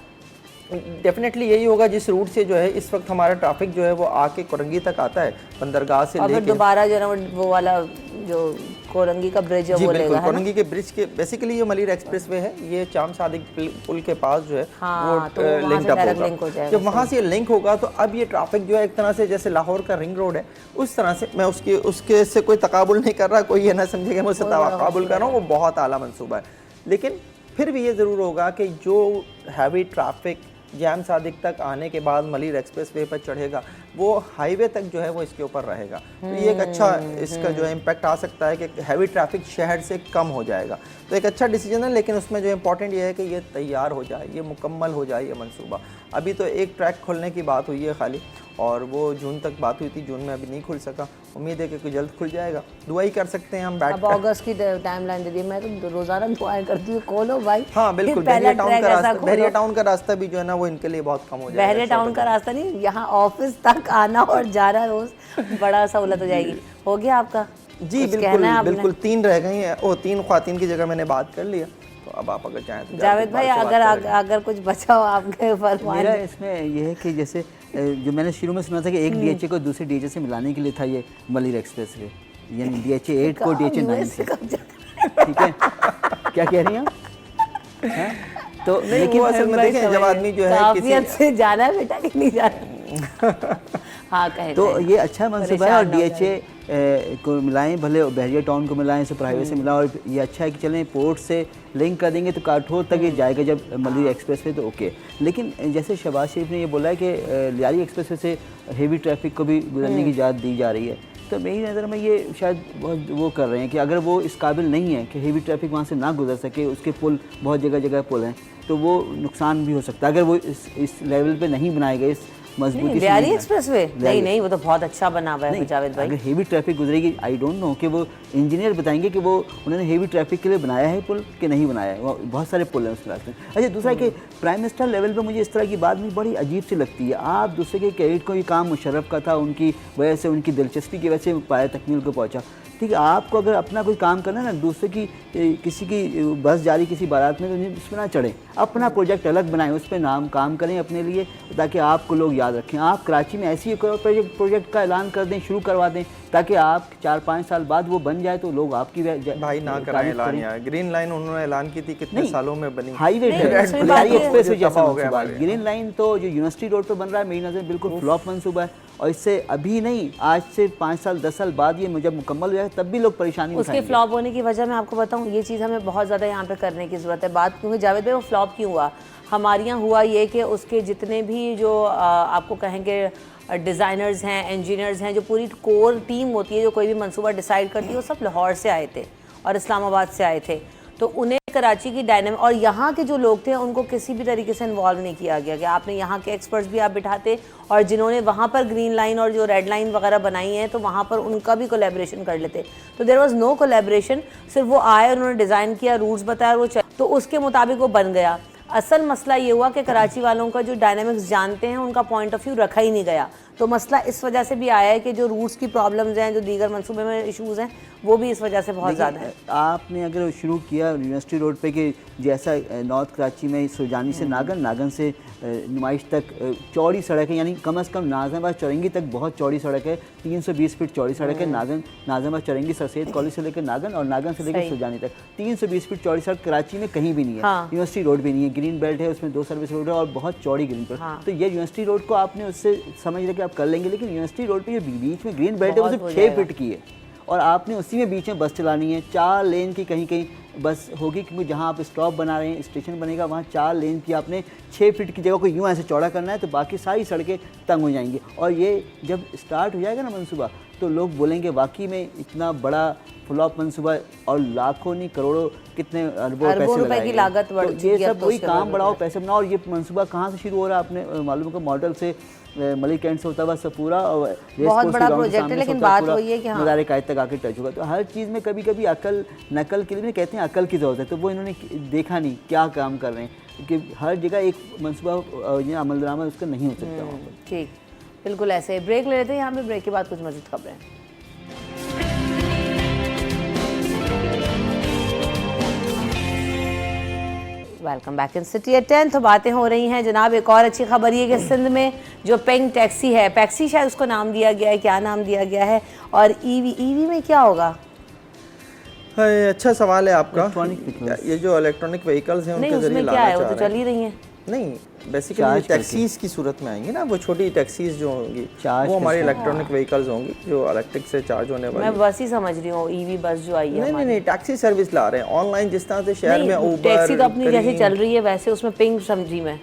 Speaker 2: ڈیفینیٹلی یہی ہوگا جس روٹ سے جو ہے اس وقت ہمارا ٹریفک جو ہے وہ آ کے کورنگی تک آتا ہے, بندرگاہ سے لے کے
Speaker 1: دوبارہ جو ہے نا وہ والا جو کورنگی کا برج ہے وہ لے گا.
Speaker 2: کورنگی کے برج کے بیسیکلی یہ ملیر ایکسپریس وے ہے, یہ چام صادق پل کے پاس جو ہے وہ لنک اپ ہوگا. جب وہاں سے یہ لنک ہوگا تو اب یہ ٹریفک جو ہے ایک طرح سے جیسے لاہور کا رنگ روڈ ہے اس طرح سے, میں اس کے سے کوئی تقابل نہیں کر رہا, کوئی یہ نہ سمجھے کہ میں اس سے تقابل کر رہا ہوں, وہ بہت اعلیٰ منصوبہ ہے. لیکن پھر بھی یہ ضرور ہوگا کہ جو ہیوی ٹریفک جام صادق تک آنے کے بعد ملیر ایکسپریس وے پر چڑھے گا وہ ہائی وے تک جو ہے وہ اس کے اوپر رہے گا. تو یہ ایک اچھا اس کا جو ہے امپیکٹ آ سکتا ہے کہ ہیوی ٹریفک شہر سے کم ہو جائے گا. تو ایک اچھا ڈیسیجن ہے, لیکن اس میں جو امپورٹنٹ یہ ہے کہ یہ تیار ہو جائے, یہ مکمل ہو جائے یہ منصوبہ. ابھی تو ایک ٹریک کھولنے کی بات ہوئی ہے خالی, اور وہ جون تک بات ہوئی تھی, جون میں ابھی نہیں کھل سکا. امید ہے کہ جلد کھل جائے گا. دعائی کر سکتے ہیں ہم بیٹھ کر.
Speaker 1: اب اگست کی ٹائم لائن دے دی, میں تو روزانہ دعائیں کرتی ہوں کھولو بھائی.
Speaker 2: ہاں بالکل, بحریہ ٹاؤن کا راستہ بھی جو ہے نا وہ ان کے لیے بہت کم ہو جائے گا.
Speaker 1: بحریہ ٹاؤن کا راستہ نہیں, یہاں آفس تک آنا اور جانا روز بڑا سہولت ہو جائے گی. ہو گیا آپ کا؟
Speaker 2: جی بالکل 3 رہ گئی ہیں, 3 خواتین کی جگہ میں نے بات کر لیا. تو اب آپ اگر چاہیں تو
Speaker 1: جاوید بھائی اگر کچھ بچا ہو آپ کے فرمائیں.
Speaker 3: میرا اس میں یہ ہے کہ جیسے جو میں نے شروع میں سنا تھا کہ ایک DHA کو دوسرے DHA سے ملانے کے لیے تھا یہ ملیر ایکسپریس وے, یعنی DHA 8 کو DHA 9 سے. ٹھیک ہے, کیا کہہ رہی ہیں؟ تو
Speaker 2: لیکن اصل میں دیکھیں جب آدمی جو ہے
Speaker 1: کافیت سے جانا ہے بیٹا کہ نہیں جانا. ہاں کہیں
Speaker 3: تو یہ اچھا منصوبہ ہے, اور DHA کو ملائیں, بھلے بحریہ ٹاؤن کو ملائیں, سپر ہائی وے سے ملائیں, اور یہ اچھا ہے کہ چلیں پورٹ سے لنک کر دیں گے تو کاٹھور تک یہ جائے گا جب ملیر ایکسپریس وے, تو اوکے. لیکن جیسے شہباز شریف نے یہ بولا ہے کہ لیاری ایکسپریس وے سے ہیوی ٹریفک کو بھی گزرنے کی اجازت دی جا رہی ہے, تو میری نظر میں یہ شاید بہت وہ کر رہے ہیں کہ اگر وہ اس قابل نہیں ہے کہ ہیوی ٹریفک وہاں سے نہ گزر سکے, اس کے پل بہت جگہ پل ہیں, تو وہ نقصان بھی ہو سکتا ہے اگر وہ اس لیول پہ نہیں بنائے گئے, اس مضبوطی سے.
Speaker 1: لیاری ایکسپریس وے نہیں, وہ تو بہت اچھا بنا ہوا ہے جاوید بھائی.
Speaker 3: اگر ہیوی ٹریفک گزرے گی, آئی ڈونٹ نو کہ وہ انجینئر بتائیں گے کہ وہ انہوں نے ہیوی ٹریفک کے لیے بنایا ہے پل کہ نہیں بنایا ہے. بہت سارے پل ہیں اس راستے میں. اچھا دوسرا کہ پرائم منسٹر لیول پہ مجھے اس طرح کی بات بھی بڑی عجیب سی لگتی ہے. آپ دوسرے کے کیڈٹ کو یہ کام مشرف کا تھا, ان کی وجہ سے, ان کی دلچسپی کی وجہ سے پایہ تکمیل کو پہنچا. ٹھیک ہے, آپ کو اگر اپنا کوئی کام کرنا ہے نا, دوسرے کی کسی کی بس جاری کسی بارات میں, تو اس پہ نہ چڑھیں, اپنا پروجیکٹ الگ بنائیں, اس پہ کام کریں اپنے لیے, تاکہ آپ کو لوگ یاد رکھیں. آپ کراچی میں ایسی پروجیکٹ کا اعلان کر دیں, شروع کروا دیں, تاکہ آپ 4-5 سال بعد وہ بن جائے تو لوگ آپ کی
Speaker 2: بھائی نہ کرائیں اعلان. یار گرین لائن انہوں نے اعلان کی تھی, کتنے سالوں میں بنی.
Speaker 3: ہائی وے ایکسپریس وے جیسا ہو گیا. گرین لائن تو جو یونیورسٹی روڈ پہ بن رہا ہے میری نظر بالکل فلاپ منصوبہ ہے, اور اس سے ابھی نہیں, آج سے 5 سال 10 سال بعد یہ جب مکمل ہو جائے تب بھی لوگ پریشانی
Speaker 1: اس کے فلاپ ہونے کی وجہ میں آپ کو بتاؤں, یہ چیز ہمیں بہت زیادہ یہاں پہ کرنے کی ضرورت ہے بات, کیونکہ جاوید بھائی وہ فلاپ کیوں ہوا. ہمارے یہاں ہوا یہ کہ اس کے جتنے بھی جو آپ کو کہیں گے ڈیزائنرز ہیں, انجینئرز ہیں, جو پوری کور ٹیم ہوتی ہے جو کوئی بھی منصوبہ ڈیسائیڈ کرتی ہے, وہ سب لاہور سے آئے تھے اور اسلام آباد سے آئے تھے. تو انہیں کراچی کی ڈائنامک اور یہاں کے جو لوگ تھے ان کو کسی بھی طریقے سے انوالو نہیں کیا گیا کہ آپ نے یہاں کے ایکسپرٹس بھی آپ بٹھاتے, اور جنہوں نے وہاں پر گرین لائن اور جو ریڈ لائن وغیرہ بنائی ہیں تو وہاں پر ان کا بھی کولیبریشن کر لیتے. تو دیر واز نو کولیبریشن, صرف وہ آئے, انہوں نے ڈیزائن کیا, روٹس بتایا, وہ تو اس کے مطابق وہ بن گیا. اصل مسئلہ یہ ہوا کہ کراچی والوں کا جو ڈائنامکس جانتے ہیں ان کا پوائنٹ آف ویو رکھا ہی نہیں گیا. تو مسئلہ اس وجہ سے بھی آیا ہے کہ جو روٹس کی پرابلمز ہیں, جو دیگر منصوبے میں ایشوز ہیں, وہ بھی اس وجہ سے بہت زیادہ ہے.
Speaker 3: آپ نے اگر شروع کیا یونیورسٹی روڈ پہ کہ جیسا نارتھ کراچی میں سرجانی سے ناگن سے نمائش تک چوڑی سڑک ہے, یعنی کم از کم ناظم آباد چورنگی تک بہت چوڑی سڑک ہے, 320 فٹ چوڑی سڑک ہے. ناظم آباد چورنگی سر سید کالج سے لے کے ناگن, اور ناگن سے لے کے سرجانی تک 320 فٹ چوڑی سڑک کراچی میں کہیں بھی نہیں ہے. یونیورسٹی روڈ بھی نہیں ہے, گرین بیلٹ ہے, اس میں 2 سروس روڈ ہے اور بہت چوڑی گرین بیلٹ. تو یہ یونیورسٹی روڈ کو آپ نے اس سے سمجھ لے کہ آپ کر لیں گے, لیکن یونیورسٹی روڈ پہ جو بیچ میں گرین بیلٹ ہے وہ صرف 6 فٹ کی ہے, اور آپ نے اسی میں بیچ میں بس چلانی ہے. 4 لین کی کہیں کہیں بس ہوگی, کیونکہ جہاں آپ اسٹاپ بنا رہے ہیں, اسٹیشن بنے گا, وہاں 4 لین کی آپ نے 6 فٹ کی جگہ کو یوں ایسے چوڑا کرنا ہے, تو باقی ساری سڑکیں تنگ ہو جائیں گی. اور یہ جب اسٹارٹ ہو جائے گا نا منصوبہ, تو لوگ بولیں گے واقعی میں اتنا بڑا فلاپ منصوبہ, اور لاکھوں نہیں کروڑوں کتنے اربوں
Speaker 1: روپے کی لاگت بڑھ چکی ہے.
Speaker 3: یہ سب وہی کام بڑھاؤ, پیسے بناؤ. اور یہ منصوبہ کہاں سے شروع ہو رہا ہے آپ نے معلوم ہے, ماڈل سے ملک کینٹ سے ہوتا ہوا سپورا, اور
Speaker 1: بہت بڑا پروجیکٹ ہے, لیکن بات وہی ہے کہ
Speaker 3: مزار قائد تک آ کے ٹچ ہوگا. تو ہر چیز میں کبھی کبھی عقل نقل کے لیے کہتے ہیں عقل کی ضرورت ہے, تو وہ انہوں نے دیکھا نہیں کیا کام کر رہے ہیں, کہ ہر جگہ ایک منصوبہ عمل درآمد اس کا نہیں ہو سکتا وہاں پر.
Speaker 1: ٹھیک, بالکل ایسے. بریک لے لیتے ہیں یہاں پہ, بریک کے بعد کچھ مزید خبریں. Welcome back in city at 10. تو باتیں ہو رہی ہیں جناب, ایک اور اچھی خبر یہ کہ سندھ میں جو پنک ٹیکسی ہے, پیکسی شاید اس کو نام دیا گیا ہے, کیا نام دیا گیا ہے, اور ای وی میں کیا ہوگا؟
Speaker 2: اچھا سوال ہے آپ کا. یہ جو الیکٹرانک وہیکلز ہیں ان کے ذریعے
Speaker 1: کیا ہے, وہ تو چل ہی رہی ہیں.
Speaker 2: نہیں, بیسیکلی ٹیکسیز کی صورت میں آئیں گی نا, وہ چھوٹی ٹیکسیز جو ہوں گی وہ ہماری الیکٹرانک وہیکلز ہوں گی جو الیکٹرک سے چارج ہونے والی.
Speaker 1: میں بس ہی سمجھ رہی ہوں ای وی بس جو آئی ہے.
Speaker 2: نہیں, ٹیکسی سروس لا رہے ہیں آن لائن, جس طرح سے شہر میں اوبر,
Speaker 1: ٹیکسی تو اپنی جیسی چل رہی ہے ویسے اس میں پنک سمجھی میں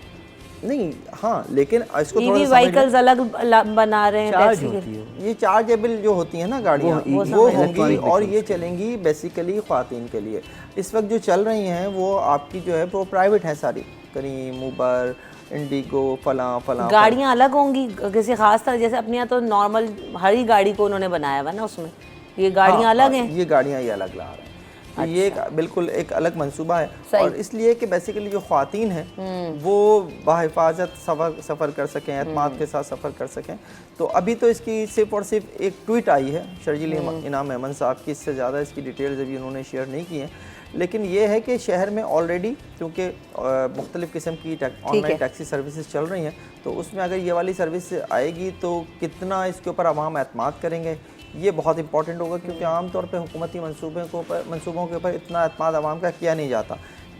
Speaker 2: نہیں. ہاں, لیکن اس کو
Speaker 1: ای وی وہیکلز الگ بنا رہے ہیں. ٹیکسی
Speaker 2: یہ چارجیبل جو ہوتی ہیں نا گاڑیاں, وہ ہوں گی, اور یہ چلیں گی بیسیکلی خواتین کے لیے. اس وقت جو چل رہی ہیں وہ آپ کی جو ہے وہ پرائیویٹ ہیں ساری, کریم, اوبر, انڈیگو, فلاں
Speaker 1: گاڑیاں الگ ہوں گی کسی خاص طرح, جیسے اپنے یہاں تو نارمل ہر ہی گاڑی کو انہوں نے بنایا ہوا نا, اس میں یہ گاڑیاں الگ ہیں.
Speaker 2: یہ گاڑیاں یہ الگ لا رہے ہیں. یہ بالکل ایک الگ منصوبہ ہے, اور اس لیے کہ بیسیکلی جو خواتین ہیں وہ بحفاظت سفر کر سکیں, اعتماد کے ساتھ سفر کر سکیں. تو ابھی تو اس کی صرف اور صرف ایک ٹویٹ آئی ہے شرجیل انعام احمد صاحب کی, اس سے زیادہ اس کی ڈیٹیلز ابھی انہوں نے شیئر نہیں کی ہیں. لیکن یہ ہے کہ شہر میں آلریڈی کیونکہ مختلف قسم کی آن لائن ٹیکسی سروسز چل رہی ہیں, تو اس میں اگر یہ والی سروس آئے گی تو کتنا اس کے اوپر عوام اعتماد کریں گے, یہ بہت امپورٹنٹ ہوگا. کیونکہ عام طور پہ حکومتی منصوبوں کے اوپر اتنا اعتماد عوام کا کیا نہیں جاتا.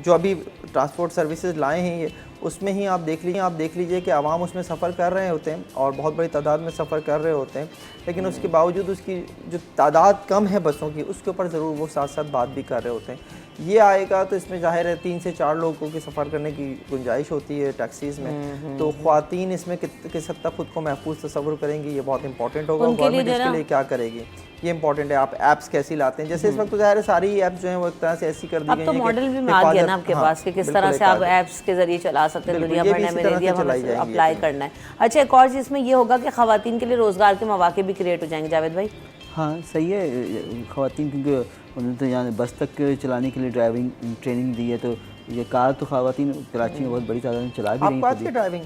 Speaker 2: جو ابھی ٹرانسپورٹ سروسز لائے ہیں یہ, اس میں ہی آپ دیکھ لیجئے کہ عوام اس میں سفر کر رہے ہوتے ہیں, اور بہت بڑی تعداد میں سفر کر رہے ہوتے ہیں, لیکن اس کے باوجود اس کی جو تعداد کم ہے بسوں کی, اس کے اوپر ضرور وہ ساتھ ساتھ بات بھی کر رہے ہوتے ہیں. یہ آئے گا تو اس میں ظاہر ہے 3 سے 4 لوگوں کی سفر کرنے کی گنجائش ہوتی ہے ٹیکسیز میں. تو خواتین اس میں کس حد تک خود کو محفوظ تصور کریں گی, یہ بہت امپورٹنٹ ہوگا. گورنمنٹ اس کے لیے کیا کرے گی, یہ امپورٹنٹ ہے. آپ ایپس کیسی لاتے ہیں, جیسے اس وقت ظاہر ہے ساری ایپس جو ہیں وہ ایک طرح سے ایسی کر دی گئی ہیں.
Speaker 1: اب تو ماڈل بھی آ گیا نا آپ کے پاس کہ کس طرح سے آپ ایپس کے ذریعے چلا سکتے ہیں, دنیا بھر میں دے دیا, ہمیں اپلائی کرنا ہے. اچھا, ایک اور چیز میں یہ ہوگا کہ خواتین کے لیے روزگار کے مواقع بھی کریٹ ہو جائیں گے. جاوید بھائی
Speaker 3: ہاں صحیح ہے, خواتین کیونکہ انہوں نے تو یہاں بس تک چلانے کے لیے ڈرائیونگ ٹریننگ دی ہے, تو یہ کار تو خواتین کراچی میں بہت بڑی تعداد میں چلا بھی رہی ہیں.
Speaker 2: آپ کو آتی ہے ڈرائیونگ؟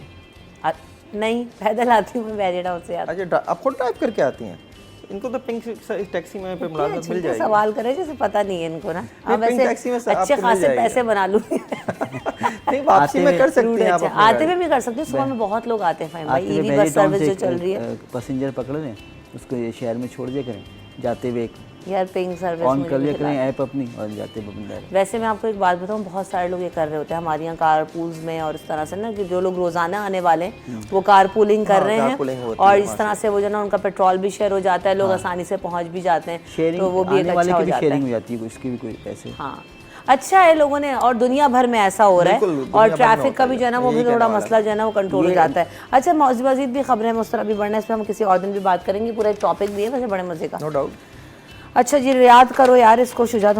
Speaker 1: نہیں, پیدل آتی ہوں میں, بیریڈا سے.
Speaker 2: اچھا, آپ خود ڈرائیو کر کے آتی ہیں؟ ان کو تو پنک ٹیکسی میں پہ ملازمت مل جائے گی.
Speaker 1: سوال کرے جیسے پتہ نہیں ہے ان کو نا.
Speaker 2: پنک ٹیکسی میں
Speaker 1: اچھے خاصے پیسے بنا لوں.
Speaker 2: نہیں واپسی میں کر سکتے ہیں آپ.
Speaker 1: آتے ہوئے بھی کر سکتے ہیں. صبح میں بہت لوگ آتے ہیں فہیم بھائی. ای وی بس سروس جو چل رہی ہے,
Speaker 3: پیسنجر پکڑ لیں, اس کو شہر میں چھوڑ دیا کریں, جاتے ہوئے
Speaker 1: یار پنک سروس
Speaker 3: آن کر لیا کریں ایپ اپنی اور جاتے ہوئے.
Speaker 1: ویسے میں آپ کو ایک بات بتاؤں, بہت سارے لوگ یہ کر رہے ہوتے ہیں ہمارے یہاں کار پولز میں, اور اس طرح سے نا کہ جو لوگ روزانہ آنے والے ہیں وہ کار پولنگ کر رہے ہیں, اور اس طرح سے وہ جو نا ان کا پیٹرول بھی شیئر ہو جاتا ہے, لوگ آسانی سے پہنچ بھی جاتے ہیں, تو وہ بھی ایک اچھا ہو جاتا ہے.
Speaker 3: اس کی بھی کوئی پیسے.
Speaker 1: ہاں اچھا ہے لوگوں نے, اور دنیا بھر میں ایسا ہو رہا ہے, اور ٹریفک کا بھی جو ہے نا وہ بھی تھوڑا مسئلہ جو ہے نا وہ کنٹرول ہو جاتا ہے. اچھا مزید بھی خبریں اس طرح بھی بڑھنا ہے, اس پہ ہم کسی اور دن بھی بات کریں گے. پورا ایک ٹاپک بھی ہے ویسے بڑے مزے کا.
Speaker 2: No doubt.
Speaker 1: اچھا جی یاد کرو یار اس کو شجاعت.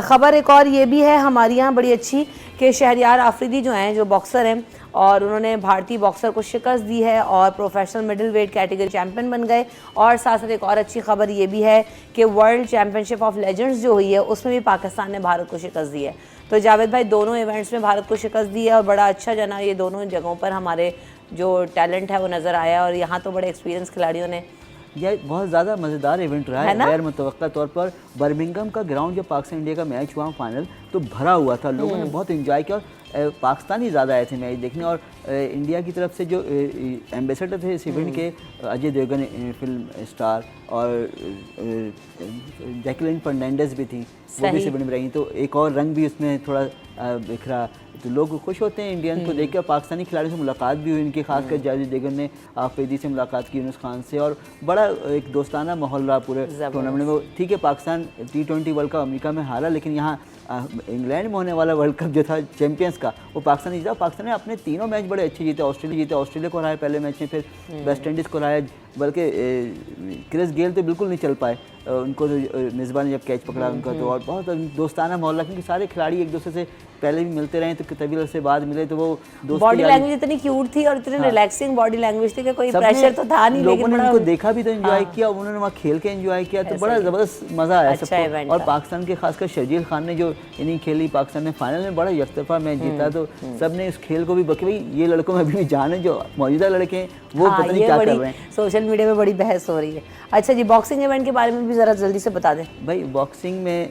Speaker 1: خبر ایک اور یہ بھی ہے ہمارے یہاں بڑی اچھی کہ شہریار آفریدی جو ہیں, جو باکسر ہیں, اور انہوں نے بھارتی باکسر کو شکست دی ہے اور professional middleweight category champion بن گئے. اور ساتھ ساتھ ایک اور اچھی خبر یہ بھی ہے کہ world champion ship of legends جو ہوئی ہے اس میں بھی پاکستان نے بھارت کو شکست دی ہے. تو جاوید بھائی دونوں ایونٹس میں بھارت کو شکست دی ہے, اور بڑا اچھا جو ہے نا یہ دونوں جگہوں پر ہمارے جو ٹیلنٹ ہے وہ نظر آیا, اور یہاں تو بڑے ایکسپیرینس کھلاڑیوں نے.
Speaker 3: یہ بہت زیادہ مزیدار ایونٹ رہا ہے غیر متوقع طور پر. برمنگھم کا گراؤنڈ جب پاکستان انڈیا کا میچ ہوا فائنل تو بھرا ہوا تھا, لوگوں نے بہت انجوائے کیا, اور پاکستانی زیادہ آئے تھے میچ دیکھنے. اور انڈیا کی طرف سے جو ایمبیسڈر تھے اس ایونٹ کے, اجے دیوگن فلم اسٹار, اور جیکلین فرنینڈز بھی تھیں, وہ بھی سے بنی. تو ایک اور رنگ بھی اس میں تھوڑا بکھرا, تو لوگ خوش ہوتے ہیں انڈین کو دیکھ کر. پاکستانی کھلاڑیوں سے ملاقات بھی ہوئی ان کی, خاص کر جاوید دیگر نے آفریدی سے ملاقات کی, یونس خان سے, اور بڑا ایک دوستانہ ماحول رہا پورے ٹورنامنٹ میں. ٹھیک ہے پاکستان T20 ورلڈ کپ امریکہ میں ہارا, لیکن یہاں انگلینڈ میں ہونے والا ورلڈ کپ جو تھا چیمپئنس کا وہ پاکستان جیتا. پاکستان نے اپنے تینوں میچ بڑے اچھے جیتے. آسٹریلیا کو ہرایا پہلے میچ میں, پھر ویسٹ انڈیز کو ہرایا, بلکہ کرس گیل تو بالکل نہیں چل پائے, ان کو میزبان نے جب کیچ پکڑا ان کا تو. اور بہت دوستانہ ماحول, کیونکہ سارے کھلاڑی ایک دوسرے سے پہلے بھی ملتے رہے, تو طویل عرصے بعد ملے, تو وہ
Speaker 1: باڈی لینگویج اتنی کیوٹ تھی اور اتنی ریلیکسنگ باڈی لینگویج تھی کہ کوئی پریشر تو تھا نہیں,
Speaker 3: لوگوں نے ان کو دیکھا بھی تو انجوائے کیا, انہوں نے وہاں کھیل کے انجوائے کیا, تو بڑا زبردست مزہ آیا سب کو. اور پاکستان کے خاص کر شرجیل خان نے جو اننگ کھیلی, پاکستان نے فائنل میں بڑا یکطرفہ میچ جیتا, تو سب نے اس کھیل کو بھی بکی بھائی یہ لڑکوں میں ابھی بھی جان ہے, جو موجودہ لڑکے ہیں وہ پتہ نہیں کیا کر رہے ہیں.
Speaker 1: سوشل میڈیا میں بڑی بحث ہو رہی ہے. اچھا جی باکسنگ ایونٹ کے بارے میں بھی ذرا جلدی سے بتا دیں.
Speaker 3: بھائی باکسنگ میں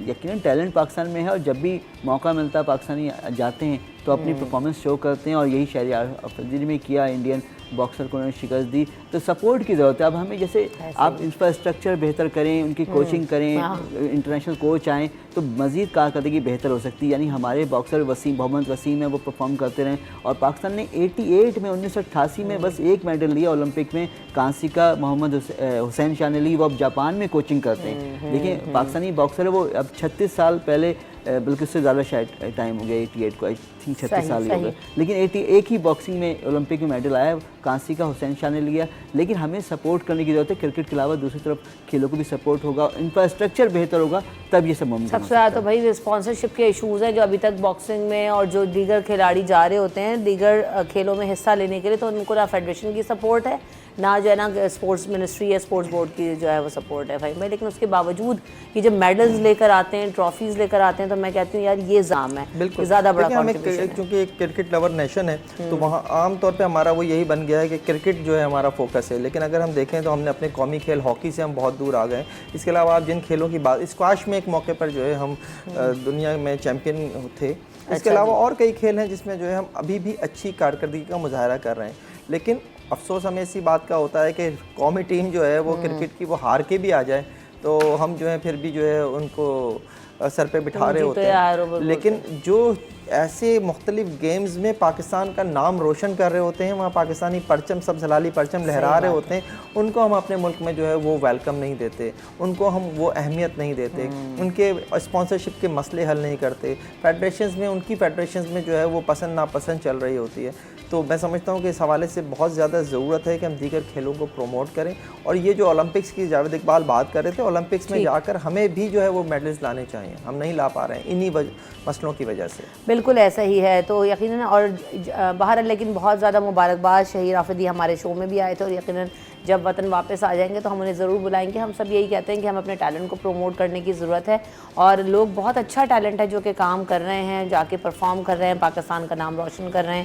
Speaker 3: یقیناً ٹیلنٹ پاکستان میں ہے, اور جب بھی موقع ملتا ہے پاکستانی جاتے ہیں تو اپنی پرفارمنس شو کرتے ہیں, اور یہی شہریار آفریدی میں کیا, انڈین باکسر کو انہوں نے شکست دی. تو سپورٹ کی ضرورت ہے. اب ہمیں جیسے آپ انفراسٹرکچر بہتر کریں, ان کی کوچنگ کریں, انٹرنیشنل کوچ آئیں, تو مزید کارکردگی بہتر ہو سکتی ہے. یعنی ہمارے باکسر محمد وسیم ہیں وہ پرفارم کرتے رہیں, اور پاکستان نے 88 میں 1988 میں بس ایک میڈل لیا اولمپک میں, کانسی کا محمد حسین شاہ نے لی, وہ اب جاپان میں کوچنگ کرتے ہیں. دیکھیں پاکستانی باکسر ہے وہ اب 36 سال پہلے, بلکہ اس سے زیادہ شاید ٹائم ہو گیا 88 کو, 36 سال ہی ہو گئے, لیکن ایک ہی باکسنگ میں اولمپک میں میڈل آیا, کانسی کا حسین شاہ نے لیا. لیکن ہمیں سپورٹ کرنے کی ضرورت ہے, کرکٹ کے علاوہ دوسری طرف کھیلوں کو بھی سپورٹ ہوگا, انفراسٹرکچر بہتر ہوگا, تب یہ سب ممکن.
Speaker 1: سب سے زیادہ تو بھائی اسپانسرشپ کے ایشوز ہیں جو ابھی تک باکسنگ میں, اور جو دیگر کھلاڑی جا رہے ہوتے ہیں دیگر کھیلوں میں حصہ لینے کے لیے, تو ان کو نہ فیڈریشن کی سپورٹ ہے, نہ جو ہے نا اسپورٹس منسٹری یا اسپورٹس بورڈ کی جو ہے وہ سپورٹ ہے بھائی. لیکن اس کے باوجود یہ جب میڈلز لے کر آتے ہیں, ٹرافیز لے کر آتے ہیں, تو میں کہتی ہوں یار یہ زام ہے,
Speaker 2: بالکل
Speaker 1: زیادہ بڑا کنٹریبیوشن ہے.
Speaker 2: کیونکہ ایک کرکٹ لور نیشن ہے, تو وہاں عام طور پہ ہمارا وہ یہی بن گیا ہے کہ کرکٹ جو ہے ہمارا فوکس ہے. لیکن اگر ہم دیکھیں تو ہم نے اپنے قومی کھیل ہاکی سے ہم بہت دور آ گئے. اس کے علاوہ آپ جن کھیلوں کی بات, اسکواش میں ایک موقع پر جو ہے ہم دنیا میں چیمپئن تھے. اس کے علاوہ اور کئی کھیل ہیں جس میں جو ہے ہم ابھی بھی اچھی کارکردگی کا مظاہرہ کر رہے ہیں. لیکن افسوس ہمیں اسی بات کا ہوتا ہے کہ قومی ٹیم جو ہے وہ کرکٹ کی وہ ہار کے بھی آ جائے تو ہم جو ہے پھر بھی جو ہے ان کو سر پہ بٹھا رہے ہوتے ہیں. لیکن جو ایسے مختلف گیمز میں پاکستان کا نام روشن کر رہے ہوتے ہیں, وہاں پاکستانی پرچم, سب زلالی پرچم لہرا رہے ہوتے ہیں, ان کو ہم اپنے ملک میں جو ہے وہ ویلکم نہیں دیتے, ان کو ہم وہ اہمیت نہیں دیتے, ان کے اسپانسرشپ کے مسئلے حل نہیں کرتے. فیڈریشنز میں, ان کی فیڈریشنز میں جو ہے وہ پسند ناپسند چل رہی ہوتی ہے. تو میں سمجھتا ہوں کہ اس حوالے سے بہت زیادہ ضرورت ہے کہ ہم دیگر کھیلوں کو پروموٹ کریں. اور یہ جو اولمپکس کی جاوید اقبال بات کر رہے تھے, اولمپکس میں جا کر ہمیں بھی جو ہے وہ میڈلز لانے چاہیے, ہم نہیں لا پا رہے ہیں انہی مسئلوں کی وجہ سے.
Speaker 1: بالکل ایسا ہی ہے. تو یقیناً, اور بہرحال لیکن بہت زیادہ مبارکباد, شہیر آفریدی ہمارے شو میں بھی آئے تھے, اور یقیناً جب وطن واپس آ جائیں گے تو ہم انہیں ضرور بلائیں گے. ہم سب یہی کہتے ہیں کہ ہم اپنے ٹیلنٹ کو پروموٹ کرنے کی ضرورت ہے, اور لوگ بہت اچھا ٹیلنٹ ہے جو کہ کام کر رہے ہیں, جا کے پرفارم کر رہے ہیں, پاکستان کا نام روشن کر رہے ہیں.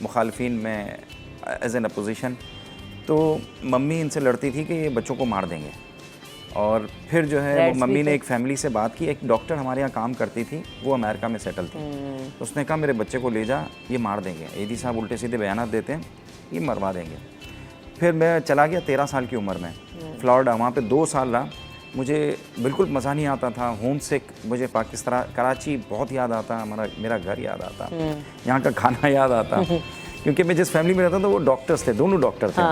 Speaker 4: مخالفین میں ایز این اپوزیشن. تو ممی ان سے لڑتی تھی کہ یہ بچوں کو مار دیں گے. اور پھر جو ہے وہ ممی نے ایک فیملی سے بات کی, ایک ڈاکٹر ہمارے یہاں کام کرتی تھی, وہ امریکہ میں سیٹل تھی. اس نے کہا میرے بچے کو لے جا, یہ مار دیں گے, ایدی صاحب الٹے سیدھے بیانات دیتے ہیں, یہ مروا دیں گے. پھر میں چلا گیا 13 سال کی عمر میں فلوریڈا, وہاں پہ 2 سال رہا. مجھے بالکل مزہ نہیں آتا تھا, ہوم سک, مجھے پاکستان کراچی بہت یاد آتا, میرا گھر یاد آتا, یہاں کا کھانا یاد آتا, کیونکہ میں جس فیملی میں رہتا تھا وہ ڈاکٹرز تھے, دونوں ڈاکٹر تھے,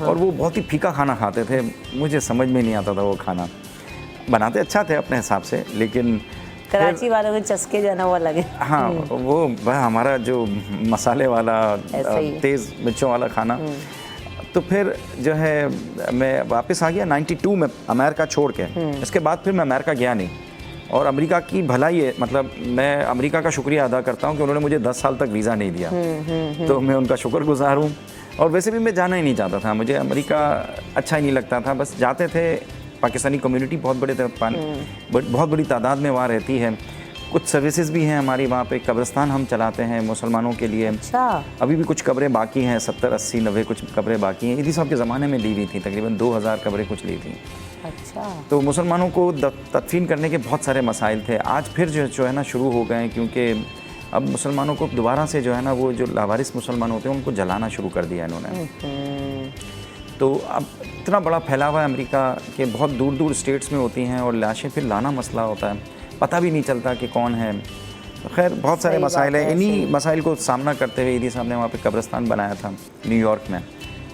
Speaker 4: اور وہ بہت ہی پھیکا کھانا کھاتے تھے. مجھے سمجھ میں نہیں آتا تھا وہ کھانا. بناتے اچھا تھے اپنے حساب سے, لیکن
Speaker 1: کراچی والوں کے چسکے جو ہے نا وہ لگے.
Speaker 4: ہاں وہ ہمارا جو مسالے والا تیز مرچوں والا کھانا. تو پھر جو ہے میں واپس آ گیا 92 میں امریکہ چھوڑ کے. اس کے بعد پھر میں امریکہ گیا نہیں, اور امریکہ کی بھلائی ہے, مطلب میں امریکہ کا شکریہ ادا کرتا ہوں کہ انہوں نے مجھے 10 سال تک ویزا نہیں دیا, تو میں ان کا شکر گزار ہوں. اور ویسے بھی میں جانا ہی نہیں چاہتا تھا, مجھے امریکہ اچھا ہی نہیں لگتا تھا. بس جاتے تھے, پاکستانی کمیونٹی بہت بڑی تعداد میں وہاں رہتی ہے. کچھ سروسز بھی ہیں ہماری وہاں پہ, قبرستان ہم چلاتے ہیں مسلمانوں کے لیے. ابھی بھی کچھ قبریں باقی ہیں, 70 80 90 کچھ قبریں باقی ہیں. ایدی صاحب کے زمانے میں لی ہوئی تھیں, تقریباً 2000 قبریں کچھ لی تھیں.
Speaker 1: اچھا.
Speaker 4: تو مسلمانوں کو تدفین کرنے کے بہت سارے مسائل تھے. آج پھر جو ہے نا شروع ہو گئے ہیں, کیونکہ اب مسلمانوں کو دوبارہ سے جو ہے نا وہ جو لاوارث مسلمان ہوتے ہیں ان کو جلانا شروع کر دیا انہوں نے. تو اب اتنا بڑا پھیلا ہوا ہے امریکہ کہ بہت دور دور اسٹیٹس میں ہوتی ہیں, اور لاشیں پھر لانا مسئلہ ہوتا ہے, پتہ بھی نہیں چلتا کہ کون ہے. خیر بہت سارے مسائل ہیں. انہی مسائل کو سامنا کرتے ہوئے ایدی صاحب نے وہاں پہ قبرستان بنایا تھا نیو یارک میں,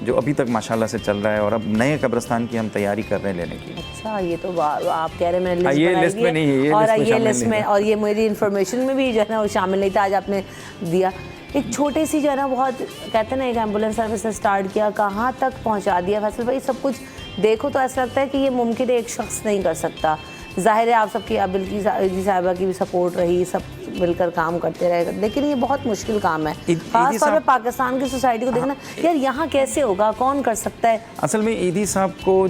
Speaker 4: جو ابھی تک ماشاءاللہ سے چل رہا ہے, اور اب نئے قبرستان کی ہم تیاری کر رہے ہیں لینے کی.
Speaker 1: اچھا, یہ تو آپ کہہ رہے ہیں میں
Speaker 4: یہ لسٹ میں نہیں ہے,
Speaker 1: اور یہ لسٹ میں, اور یہ میری انفارمیشن میں بھی جو ہے نا وہ شامل نہیں تھا, آج آپ نے دیا. ایک چھوٹی سی جو ہے نا بہت کہتے ہیں نا ایک ایمبولینس سروس نے اسٹارٹ کیا, کہاں تک پہنچا دیا. فیصل بھائی سب کچھ دیکھو تو ایسا لگتا ہے کہ یہ ممکن ایک شخص نہیں کر سکتا. ظاہر ہے آپ سب کی, بلکہ صاحبہ کی بھی سپورٹ رہی, سب مل کر کام کرتے رہے, لیکن یہ بہت مشکل کام ہے, خاص طور پہ پاکستان کی سوسائٹی کو دیکھنا یار یہاں کیسے ہوگا, کون کر سکتا ہے.
Speaker 4: اصل میں ایدی صاحب کو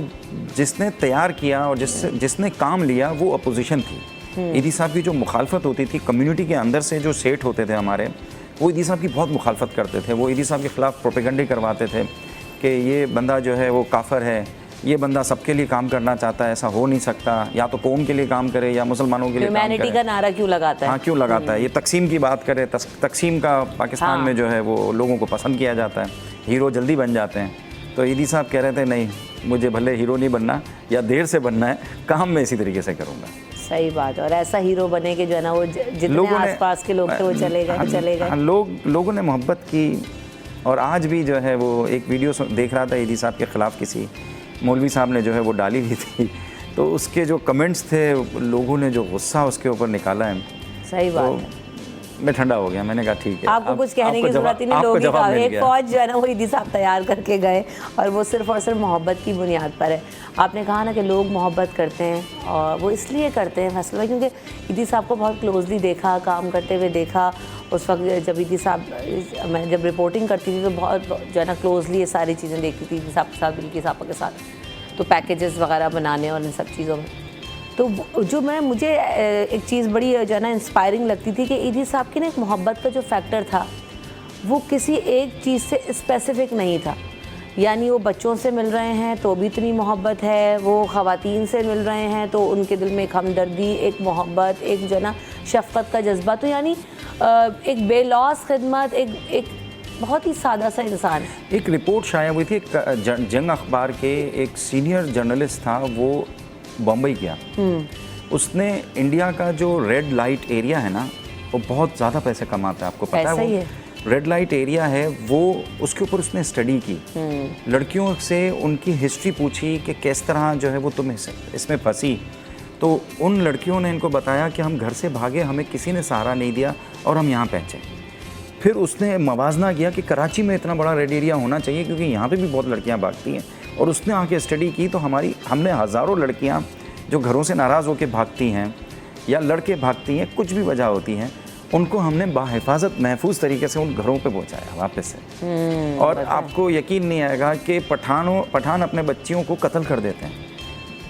Speaker 4: جس نے تیار کیا اور جس نے کام لیا وہ اپوزیشن تھی. ایدی صاحب کی جو مخالفت ہوتی تھی کمیونٹی کے اندر سے, جو سیٹ ہوتے تھے ہمارے, وہ ایدی صاحب کی بہت مخالفت کرتے تھے. وہ ایدی صاحب کے خلاف پروپیگنڈے کرواتے تھے کہ یہ بندہ جو ہے وہ کافر ہے, یہ بندہ سب کے لیے کام کرنا چاہتا ہے, ایسا ہو نہیں سکتا, یا تو قوم کے لیے کام کرے یا مسلمانوں کے لیے کام کرے.
Speaker 1: ہیومینٹی کا نعرہ کیوں لگاتا ہے؟
Speaker 4: ہاں کیوں لگاتا ہے, یہ تقسیم کی بات کرے, تقسیم کا پاکستان میں جو ہے وہ لوگوں کو پسند کیا جاتا ہے, ہیرو جلدی بن جاتے ہیں. تو ایدی صاحب کہہ رہے تھے نہیں, مجھے بھلے ہیرو نہیں بننا یا دیر سے بننا ہے, کام میں اسی طریقے سے کروں گا.
Speaker 1: صحیح بات ہے, اور ایسا ہیرو بنے کہ جو ہے نا وہ جتنے آس پاس کے لوگ تھے وہ چلے گئے.
Speaker 4: لوگوں نے محبت کی, اور آج بھی جو ہے وہ ایک ویڈیو دیکھ رہا تھا ایدی صاحب کے خلاف, کسی مولوی صاحب نے جو ہے وہ ڈالی ہوئی تھی, تو اس کے جو کمنٹس تھے, لوگوں نے جو غصہ اس کے اوپر نکالا ہے.
Speaker 1: صحیح بات ہے.
Speaker 4: میں ٹھنڈا ہو گیا, میں نے کہا ٹھیک ہے,
Speaker 1: آپ کو کچھ کہنے کی ضرورت ہی نہیں. لوگ ایک فوج جو ہے نا وہ ایدی صاحب تیار کر کے گئے, اور وہ صرف اور صرف محبت کی بنیاد پر ہے. آپ نے کہا نا کہ لوگ محبت کرتے ہیں, اور وہ اس لیے کرتے ہیں فیصل بھائی کیونکہ ایدی صاحب کو بہت کلوزلی دیکھا, کام کرتے ہوئے دیکھا. اس وقت جب ایدی صاحب, میں جب رپورٹنگ کرتی تھی تو بہت جو ہے نا کلوزلی یہ ساری چیزیں دیکھتی تھی ایدی صاحب کے ساتھ, بلکہ صاحبہ کے ساتھ, تو پیکیجز وغیرہ بنانے اور ان سب چیزوں میں. تو جو مجھے ایک چیز بڑی جو ہے نا انسپائرنگ لگتی تھی کہ ایدی صاحب کی نا ایک محبت کا جو فیکٹر تھا وہ کسی ایک چیز سے اسپیسیفک نہیں تھا. یعنی وہ بچوں سے مل رہے ہیں تو بھی اتنی محبت ہے, وہ خواتین سے مل رہے ہیں تو ان کے دل میں ایک ہمدردی, ایک محبت, ایک جو ہے نا شفقت کا جذبہ. تو یعنی ایک بے لوث خدمت, ایک بہت ہی سادہ سا انسان.
Speaker 4: ایک رپورٹ شائع ہوئی تھی جنگ اخبار کے, ایک سینئر جرنلسٹ تھا, وہ بمبئی گیا, اس نے انڈیا کا جو ریڈ لائٹ ایریا ہے نا وہ بہت زیادہ پیسے کماتا ہے, آپ کو پتہ ہے وہ ریڈ لائٹ ایریا ہے, وہ اس کے اوپر اس نے اسٹڈی کی, لڑکیوں سے ان کی ہسٹری پوچھی کہ کس طرح جو ہے وہ تم اس میں پھنسی. تو ان لڑکیوں نے ان کو بتایا کہ ہم گھر سے بھاگے, ہمیں کسی نے سہارا نہیں دیا اور ہم یہاں پہنچے. پھر اس نے موازنہ کیا کہ کراچی میں اتنا بڑا ریڈ ایریا ہونا چاہیے کیونکہ یہاں پہ بھی بہت لڑکیاں بھاگتی ہیں, اور اس نے آ کے اسٹڈی کی. تو ہم نے ہزاروں لڑکیاں جو گھروں سے ناراض ہو کے بھاگتی ہیں یا لڑکے بھاگتی ہیں, کچھ بھی وجہ ہوتی ہیں, ان کو ہم نے باحفاظت محفوظ طریقے سے ان گھروں پہ پہنچایا واپس سے. اور آپ کو یقین نہیں آئے گا کہ پٹھان اپنے بچیوں کو قتل کر دیتے ہیں.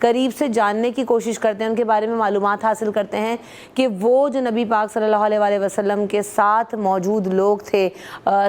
Speaker 1: قریب سے جاننے کی کوشش کرتے ہیں, ان کے بارے میں معلومات حاصل کرتے ہیں کہ وہ جو نبی پاک صلی اللہ علیہ وسلم کے ساتھ موجود لوگ تھے,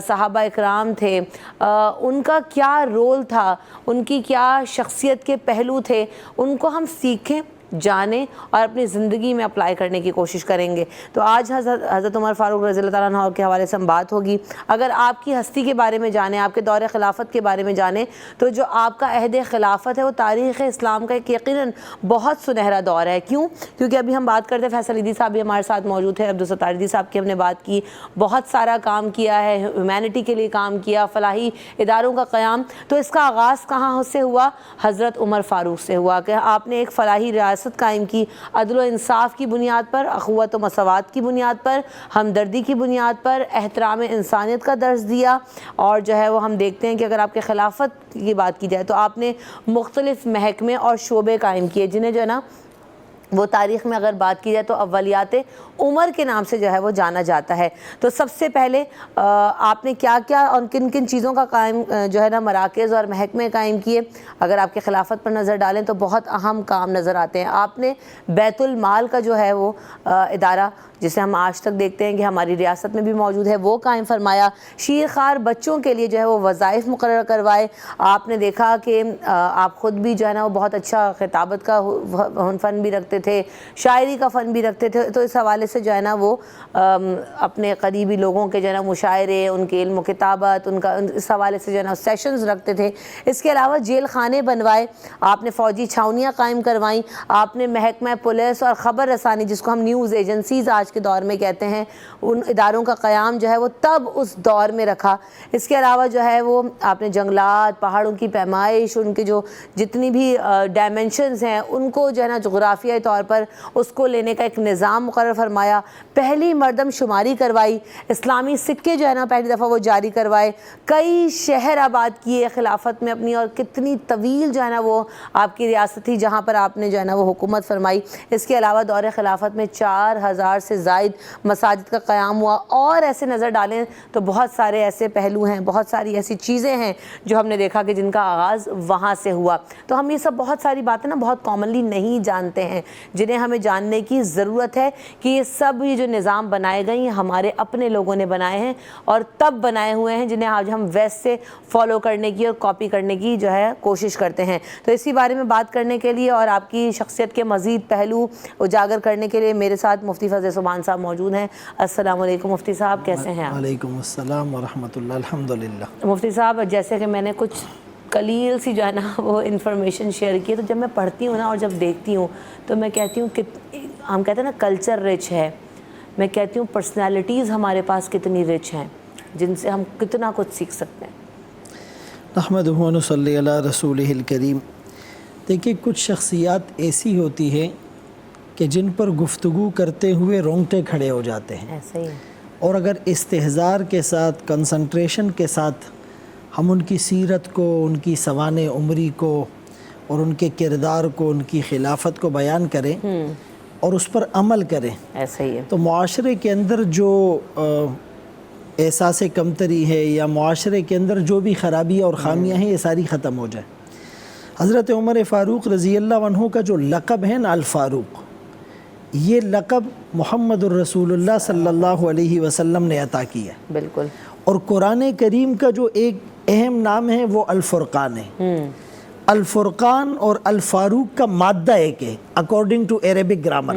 Speaker 1: صحابہ اکرام تھے, ان کا کیا رول تھا, ان کی کیا شخصیت کے پہلو تھے, ان کو ہم سیکھیں, جانیں اور اپنی زندگی میں اپلائی کرنے کی کوشش کریں گے. تو آج حضرت عمر فاروق رضی اللہ تعالیٰ عنہ کے حوالے سے ہم بات ہوگی. اگر آپ کی ہستی کے بارے میں جانیں, آپ کے دور خلافت کے بارے میں جانیں, تو جو آپ کا عہد خلافت ہے وہ تاریخ اسلام کا ایک یقیناً بہت سنہرا دور ہے. کیوں؟ کیونکہ ابھی ہم بات کرتے ہیں, فیصل ایدھی صاحب بھی ہمارے ساتھ موجود ہیں, عبدالستار ایدھی صاحب کی ہم نے بات کی, بہت سارا کام کیا ہے, ہیومینٹی کے لیے کام کیا, فلاحی اداروں کا قیام. تو اس کا آغاز کہاں سے ہوا؟ حضرت عمر فاروق سے ہوا کہ آپ نے ایک فلاحی ریاست قائم کی, عدل و انصاف کی بنیاد پر, اخوت و مساوات کی بنیاد پر, ہمدردی کی بنیاد پر, احترام انسانیت کا درس دیا. اور جو ہے وہ ہم دیکھتے ہیں کہ اگر آپ کے خلافت کی بات کی جائے تو آپ نے مختلف محکمے اور شعبے قائم کیے, جنہیں جو ہے نا وہ تاریخ میں اگر بات کی جائے تو اولیات عمر کے نام سے جو ہے وہ جانا جاتا ہے. تو سب سے پہلے آپ نے کیا کیا اور کن کن چیزوں کا قائم جو ہے نا مراکز اور محکمے قائم کیے؟ اگر آپ کے خلافت پر نظر ڈالیں تو بہت اہم کام نظر آتے ہیں. آپ نے بیت المال کا جو ہے وہ ادارہ, جسے ہم آج تک دیکھتے ہیں کہ ہماری ریاست میں بھی موجود ہے, وہ قائم فرمایا. شیرخوار بچوں کے لیے جو ہے وہ وظائف مقرر کروائے. آپ نے دیکھا کہ آپ خود بھی جو ہے نا وہ بہت اچھا خطابت کا فن بھی رکھتے تھے, شاعری کا فن بھی رکھتے تھے. تو اس حوالے سے جو ہے نا وہ اپنے قریبی لوگوں کے جو ہے نا مشاعرے, ان کے علم و کتابت, ان کا اس حوالے سے جو ہے نا سیشنز رکھتے تھے. اس کے علاوہ جیل خانے بنوائے, آپ نے فوجی چھاونیاں قائم کروائیں, آپ نے محکمہ پولیس اور خبر رسانی, جس کو ہم نیوز ایجنسیز آج کے دور میں کہتے ہیں, ان اداروں کا قیام جو ہے وہ تب اس دور میں رکھا. اس کے علاوہ جو ہے وہ آپ نے جنگلات, پہاڑوں کی پیمائش, ان کے جو جتنی بھی ڈائمنشنز ہیں ان کو جو ہے نا جغرافیائی طور پر اس کو لینے کا ایک نظام مقرر فرمایا. پہلی مردم شماری کروائی, اسلامی سکے جو ہے نا پہلی دفعہ وہ جاری کروائے. کئی شہر آباد کیے خلافت میں اپنی, اور کتنی طویل جو ہے نا وہ آپ کی ریاست تھی جہاں پر آپ نے جو ہے نا وہ حکومت فرمائی. اس کے علاوہ دور خلافت میں 4000 سے زائد مساجد کا قیام ہوا. اور ایسے نظر ڈالیں تو بہت سارے ایسے پہلو ہیں, بہت ساری ایسی چیزیں ہیں جو ہم نے دیکھا کہ جن کا آغاز وہاں سے ہوا. تو ہم یہ سب بہت ساری باتیں نا بہت کامنلی نہیں جانتے ہیں, جنہیں ہمیں جاننے کی ضرورت ہے کہ یہ سب یہ جو نظام بنائے گئے ہیں ہمارے اپنے لوگوں نے بنائے ہیں, اور تب بنائے ہوئے ہیں جنہیں آج ہم ویسٹ سے فالو کرنے کی اور کاپی کرنے کی جو ہے کوشش کرتے ہیں. تو اسی بارے میں بات کرنے کے لیے اور آپ کی شخصیت کے مزید پہلو اجاگر کرنے کے لیے میرے ساتھ مفتی فضل سبحان صاحب موجود ہیں. السلام علیکم مفتی صاحب, کیسے ہیں آپ؟
Speaker 5: وعلیکم السلام ورحمۃ اللہ. الحمدللہ.
Speaker 1: مفتی صاحب, جیسے کہ میں نے کچھ قلیل سی جو ہے نا وہ انفارمیشن شیئر کی, تو جب میں پڑھتی ہوں نا اور جب دیکھتی ہوں تو میں کہتی ہوں کہ ہم کہتے ہیں نا کلچر رچ ہے, میں کہتی ہوں پرسنالٹیز ہمارے پاس کتنی رچ ہیں جن سے ہم کتنا کچھ سیکھ سکتے ہیں.
Speaker 5: نحمدہ و نصلی علی رسولہ الکریم. دیکھیے, کچھ شخصیات ایسی ہوتی ہیں کہ جن پر گفتگو کرتے ہوئے رونگٹے کھڑے ہو جاتے ہیں,
Speaker 1: ایسا ہی ہے.
Speaker 5: اور اگر استحضار کے ساتھ, کنسنٹریشن کے ساتھ ہم ان کی سیرت کو, ان کی سوانح عمری کو اور ان کے کردار کو, ان کی خلافت کو بیان کریں اور اس پر عمل کریں,
Speaker 1: ایسا ہی ہے,
Speaker 5: تو معاشرے کے اندر جو احساس کمتری ہے یا معاشرے کے اندر جو بھی خرابیاں اور خامیاں ہیں یہ ساری ختم ہو جائیں. حضرت عمر فاروق رضی اللہ عنہ کا جو لقب ہے نا الفاروق, یہ لقب محمد الرسول اللہ صلی اللہ علیہ وسلم نے عطا کیا ہے.
Speaker 1: بالکل.
Speaker 5: اور قرآن کریم کا جو ایک اہم نام ہے وہ الفرقان ہے. الفرقان اور الفاروق کا مادہ ایک ہے اکارڈنگ ٹو عربک گرامر.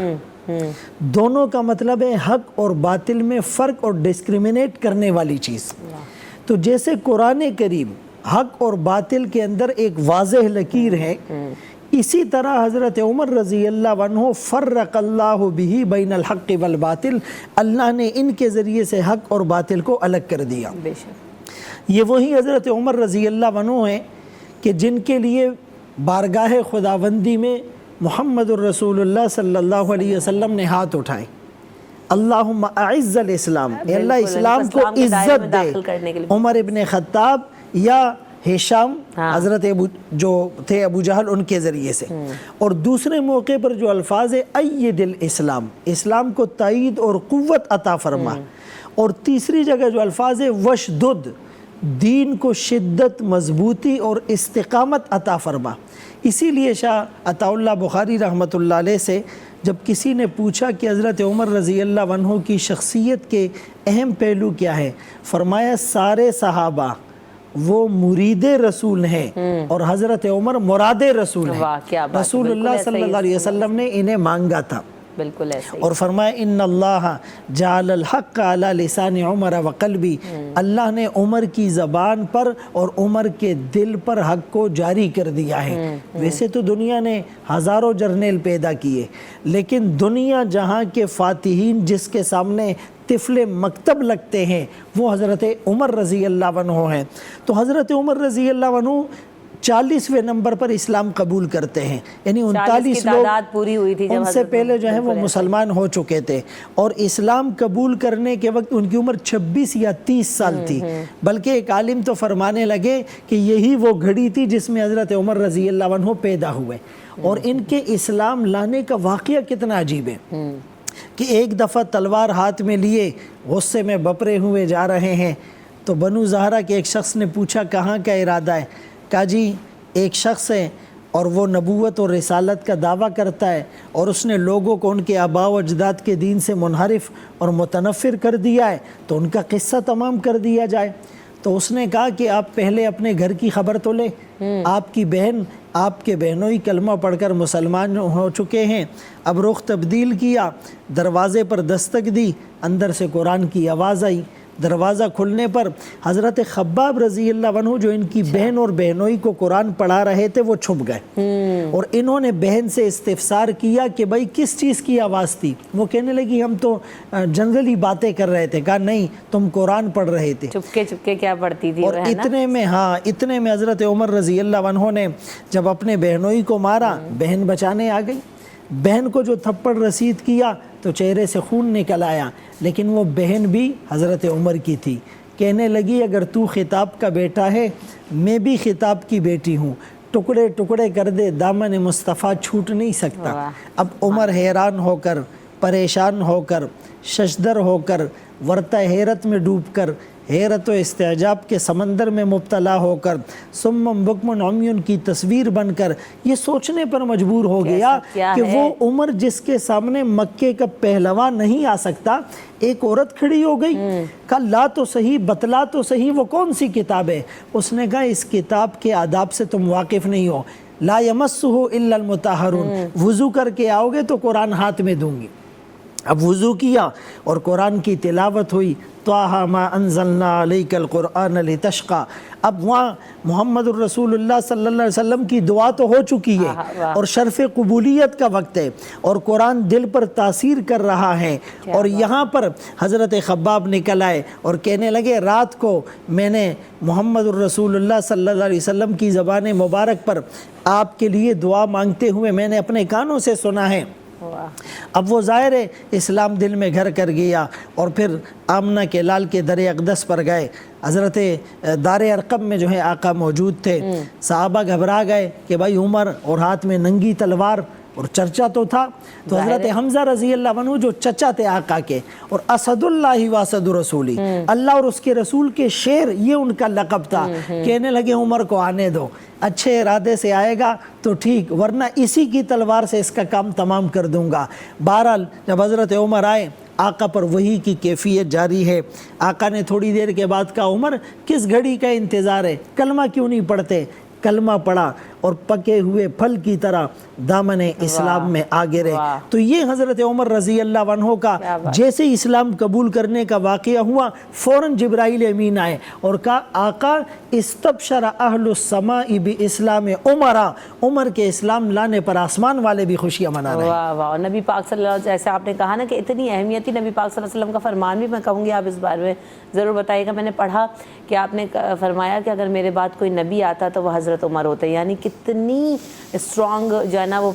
Speaker 5: دونوں کا مطلب ہے حق اور باطل میں فرق اور ڈسکریمنیٹ کرنے والی چیز. تو جیسے قرآن کریم حق اور باطل کے اندر ایک واضح لکیر ہے, اسی طرح حضرت عمر رضی اللہ عنہ فرق اللہ بہ بین الحق والباطل, اللہ نے ان کے ذریعے سے حق اور باطل کو الگ کر دیا.
Speaker 1: بے شک.
Speaker 5: یہ وہی حضرت عمر رضی اللہ عنہ ہیں کہ جن کے لیے بارگاہ خداوندی میں محمد الرسول اللہ صلی اللہ علیہ وسلم نے ہاتھ اٹھائے, اللہم اعز الاسلام, اے اللہ اسلام کو عزت دے. عمر ابن خطاب یا ہشام حضرت جو تھے ابو جہل, ان کے ذریعے سے. اور دوسرے موقع پر جو الفاظ ہے اید الاسلام, اسلام کو تائید اور قوت عطا فرما. اور تیسری جگہ جو الفاظ ہے وشدد, دین کو شدت, مضبوطی اور استقامت عطا فرما. اسی لیے شاہ عطا اللہ بخاری رحمۃ اللہ علیہ سے جب کسی نے پوچھا کہ حضرت عمر رضی اللہ عنہ کی شخصیت کے اہم پہلو کیا ہے، فرمایا سارے صحابہ وہ مرید رسول ہیں اور حضرت عمر مراد رسول ہیں۔
Speaker 1: واہ کیا بات ہے،
Speaker 5: رسول
Speaker 1: بالکل
Speaker 5: اللہ
Speaker 1: ایسا
Speaker 5: صلی
Speaker 1: ہی
Speaker 5: اللہ علیہ وسلم نے انہیں مانگا تھا،
Speaker 1: بالکل ایسے ہی۔
Speaker 5: اور فرمایا ان اللہ جعل الحق علی لسان عمر و قلبی، اللہ نے عمر کی زبان پر اور عمر کے دل پر حق کو جاری کر دیا ہے۔ ویسے تو دنیا نے ہزاروں جرنیل پیدا کیے، لیکن دنیا جہاں کے فاتحین جس کے سامنے طفل مکتب لگتے ہیں وہ حضرت عمر رضی اللہ عنہ ہیں۔ تو حضرت عمر رضی اللہ عنہ 40ویں نمبر پر اسلام قبول کرتے ہیں، یعنی 39
Speaker 1: کی
Speaker 5: لوگ
Speaker 1: تعداد پوری ہوئی تھی جب
Speaker 5: ان سے
Speaker 1: حضرت
Speaker 5: پہلے جو ہیں وہ
Speaker 1: بالکل
Speaker 5: مسلمان ہو چکے تھے، اور اسلام قبول کرنے کے وقت ان کی عمر 26 یا 30 سال تھی، بلکہ ایک عالم تو فرمانے لگے کہ یہی وہ گھڑی تھی جس میں حضرت عمر رضی اللہ عنہ پیدا ہوئے۔ اور ان کے اسلام لانے کا واقعہ کتنا عجیب ہے کہ ایک دفعہ تلوار ہاتھ میں لیے غصے میں بپرے ہوئے جا رہے ہیں، تو بنو زہرہ کے ایک شخص نے پوچھا کہاں کا ارادہ ہے؟ کہا جی ایک شخص ہے اور وہ نبوت اور رسالت کا دعویٰ کرتا ہے، اور اس نے لوگوں کو ان کے آباء و اجداد کے دین سے منحرف اور متنفر کر دیا ہے، تو ان کا قصہ تمام کر دیا جائے۔ تو اس نے کہا کہ آپ پہلے اپنے گھر کی خبر تو لیں، آپ کی بہن آپ کے بہنوئی کلمہ پڑھ کر مسلمان ہو چکے ہیں۔ اب رخ تبدیل کیا، دروازے پر دستک دی، اندر سے قرآن کی آواز آئی۔ دروازہ کھلنے پر حضرت خباب رضی اللہ عنہ جو ان کی بہن اور بہنوئی کو قرآن پڑھا رہے تھے وہ چھپ گئے، اور انہوں نے بہن سے استفسار کیا کہ بھائی کس چیز کی آواز تھی؟ وہ کہنے لگی ہم تو جنرلی باتیں کر رہے تھے۔ کہا نہیں، تم قرآن پڑھ رہے تھے۔
Speaker 1: چپکے چپکے کیا پڑھتی تھی؟
Speaker 5: اور اتنے میں حضرت عمر رضی اللہ عنہ نے جب اپنے بہنوئی کو مارا، بہن بچانے آ گئی، بہن کو جو تھپڑ رسید کیا تو چہرے سے خون نکل آیا، لیکن وہ بہن بھی حضرت عمر کی تھی۔ کہنے لگی اگر تو خطاب کا بیٹا ہے میں بھی خطاب کی بیٹی ہوں، ٹکڑے ٹکڑے کر دے، دامن مصطفیٰ چھوٹ نہیں سکتا۔ اب عمر حیران ہو کر، پریشان ہو کر، ششدر ہو کر، ورطہ حیرت میں ڈوب کر، حیرت و استعجاب کے سمندر میں مبتلا ہو کر، سمم بکمن عمیون کی تصویر بن کر یہ سوچنے پر مجبور ہو گیا کہ وہ عمر جس کے سامنے مکے کا پہلوان نہیں آ سکتا، ایک عورت کھڑی ہو گئی۔ کہا لا تو صحیح، بتلا تو صحیح وہ کون سی کتاب ہے؟ اس نے کہا اس کتاب کے آداب سے تم واقف نہیں ہو، لا یمسہ الا المطہرون، وضو کر کے آؤ گے تو قرآن ہاتھ میں دوں گی۔ اب وضو کیا اور قرآن کی تلاوت ہوئی، طٰہٰ ما انزلنا علیک القرآن لتشقیٰ۔ اب وہاں محمد الرسول اللہ صلی اللہ علیہ وسلم کی دعا تو ہو چکی ہے اور شرف قبولیت کا وقت ہے، اور قرآن دل پر تاثیر کر رہا ہے، اور یہاں پر حضرت خباب نکل آئے اور کہنے لگے رات کو میں نے محمد الرسول اللہ صلی اللہ علیہ وسلم کی زبان مبارک پر آپ کے لیے دعا مانگتے ہوئے میں نے اپنے کانوں سے سنا ہے۔ اب وہ ظاہر ہے اسلام دل میں گھر کر گیا، اور پھر آمنہ کے لال کے در اقدس پر گئے۔ حضرت دار ارقم میں جو ہے آقا موجود تھے، صحابہ گھبرا گئے کہ بھائی عمر اور ہاتھ میں ننگی تلوار، اور چرچا تو تھا، تو حضرت حمزہ رضی اللہ عنہ جو چچا تھے آقا کے، اور اسد اللہ و اسد رسولی، اللہ اور اس کے رسول کے شیر، یہ ان کا لقب تھا۔ کہنے لگے عمر کو آنے دو، اچھے ارادے سے آئے گا تو ٹھیک، ورنہ اسی کی تلوار سے اس کا کام تمام کر دوں گا۔ بہرحال جب حضرت عمر آئے، آقا پر وحی کی کیفیت جاری ہے۔ آقا نے تھوڑی دیر کے بعد کہا عمر کس گھڑی کا انتظار ہے، کلمہ کیوں نہیں پڑھتے؟ کلمہ پڑھا اور پکے ہوئے پھل کی طرح دامن اسلام میں آگے رہے۔ تو یہ حضرت عمر رضی اللہ عنہ کا جیسے اسلام قبول کرنے کا واقعہ ہوا، فوراً جبرائیل امین آئے اور کہا آقا استبشر اہل السماء باسلام عمرہ، عمر کے اسلام لانے پر آسمان والے بھی خوشیاں منا رہے ہیں۔
Speaker 1: واہ واہ، نبی پاک صلی اللہ علیہ وسلم، جیسے آپ نے کہا نا کہ اتنی اہمیت تھی نبی پاک صلی اللہ علیہ وسلم کا فرمان بھی، میں کہوں گی آپ اس بارے میں ضرور بتائیے گا۔ میں نے پڑھا کہ آپ نے فرمایا کہ اگر میرے بعد کوئی نبی آتا تو وہ حضرت عمر ہوتے، یعنی کتنی اسٹرانگ جو ہے نا وہ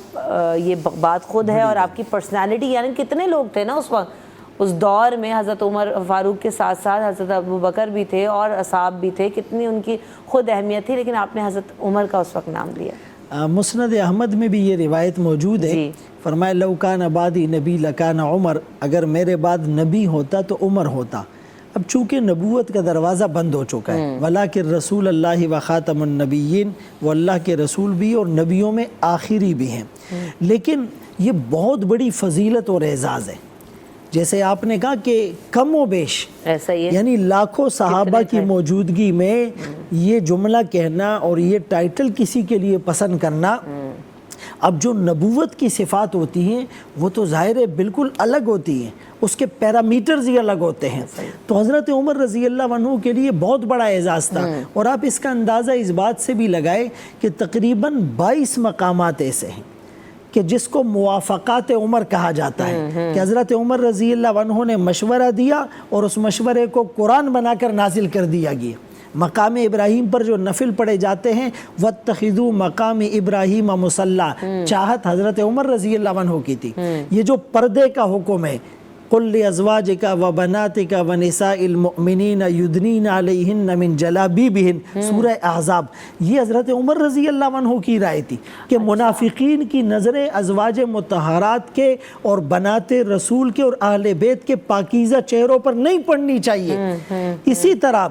Speaker 1: یہ بات خود ہے، اور آپ کی پرسنالٹی، یعنی کتنے لوگ تھے نا اس وقت اس دور میں، حضرت عمر فاروق کے ساتھ ساتھ حضرت ابو بکر بھی تھے اور اصحاب بھی تھے، کتنی ان کی خود اہمیت تھی، لیکن آپ نے حضرت عمر کا اس وقت نام لیا۔
Speaker 5: مسند احمد میں بھی یہ روایت موجود ہے، فرمایا لو کان بعدی نبی لکان عمر، اگر میرے بعد نبی ہوتا تو عمر ہوتا۔ اب چونکہ نبوت کا دروازہ بند ہو چکا ہے، وَلَٰكِن رسول اللہ و خاتم النبیین، وہ اللہ کے رسول بھی اور نبیوں میں آخری بھی ہیں، لیکن یہ بہت بڑی فضیلت اور اعزاز ہے. جیسے آپ نے کہا کہ کم و بیش
Speaker 1: ایسا ہی ہے،
Speaker 5: یعنی لاکھوں صحابہ کی موجودگی میں یہ جملہ کہنا اور یہ ٹائٹل کسی کے لیے پسند کرنا، اب جو نبوت کی صفات ہوتی ہیں وہ تو ظاہر ہے بالکل الگ ہوتی ہیں، اس کے پیرامیٹرز ہی الگ ہوتے ہیں. تو حضرت عمر رضی اللہ عنہ کے لیے بہت بڑا اعزاز تھا. اور آپ اس کا اندازہ اس بات سے بھی لگائے کہ تقریباً 22 مقامات ایسے ہیں کہ جس کو موافقات عمر کہا جاتا ہے، کہ حضرت عمر رضی اللہ عنہ نے مشورہ دیا اور اس مشورے کو قرآن بنا کر نازل کر دیا گیا. مقام ابراہیم پر جو نفل پڑھے جاتے ہیں، وَاتَّخِذُوا مقام ابراہیم مصلی، چاہت حضرت عمر رضی اللہ عنہ کی تھی. یہ جو پردے کا حکم ہے، قُلْ لِأَزْوَاجِكَ وَبَنَاتِكَ وَنِسَاءِ الْمُؤْمِنِينَ يُدْنِينَ عَلَيْهِنَّ مِنْ جَلَابِيبِهِنَّ، سورہ احزاب. یہ حضرت عمر رضی اللہ عنہ کی رائے تھی کہ منافقین کی نظریں ازواج مطہرات کے اور بنات رسول کے اور اہل بیت کے پاکیزہ چہروں پر نہیں پڑنی چاہیے. اسی طرح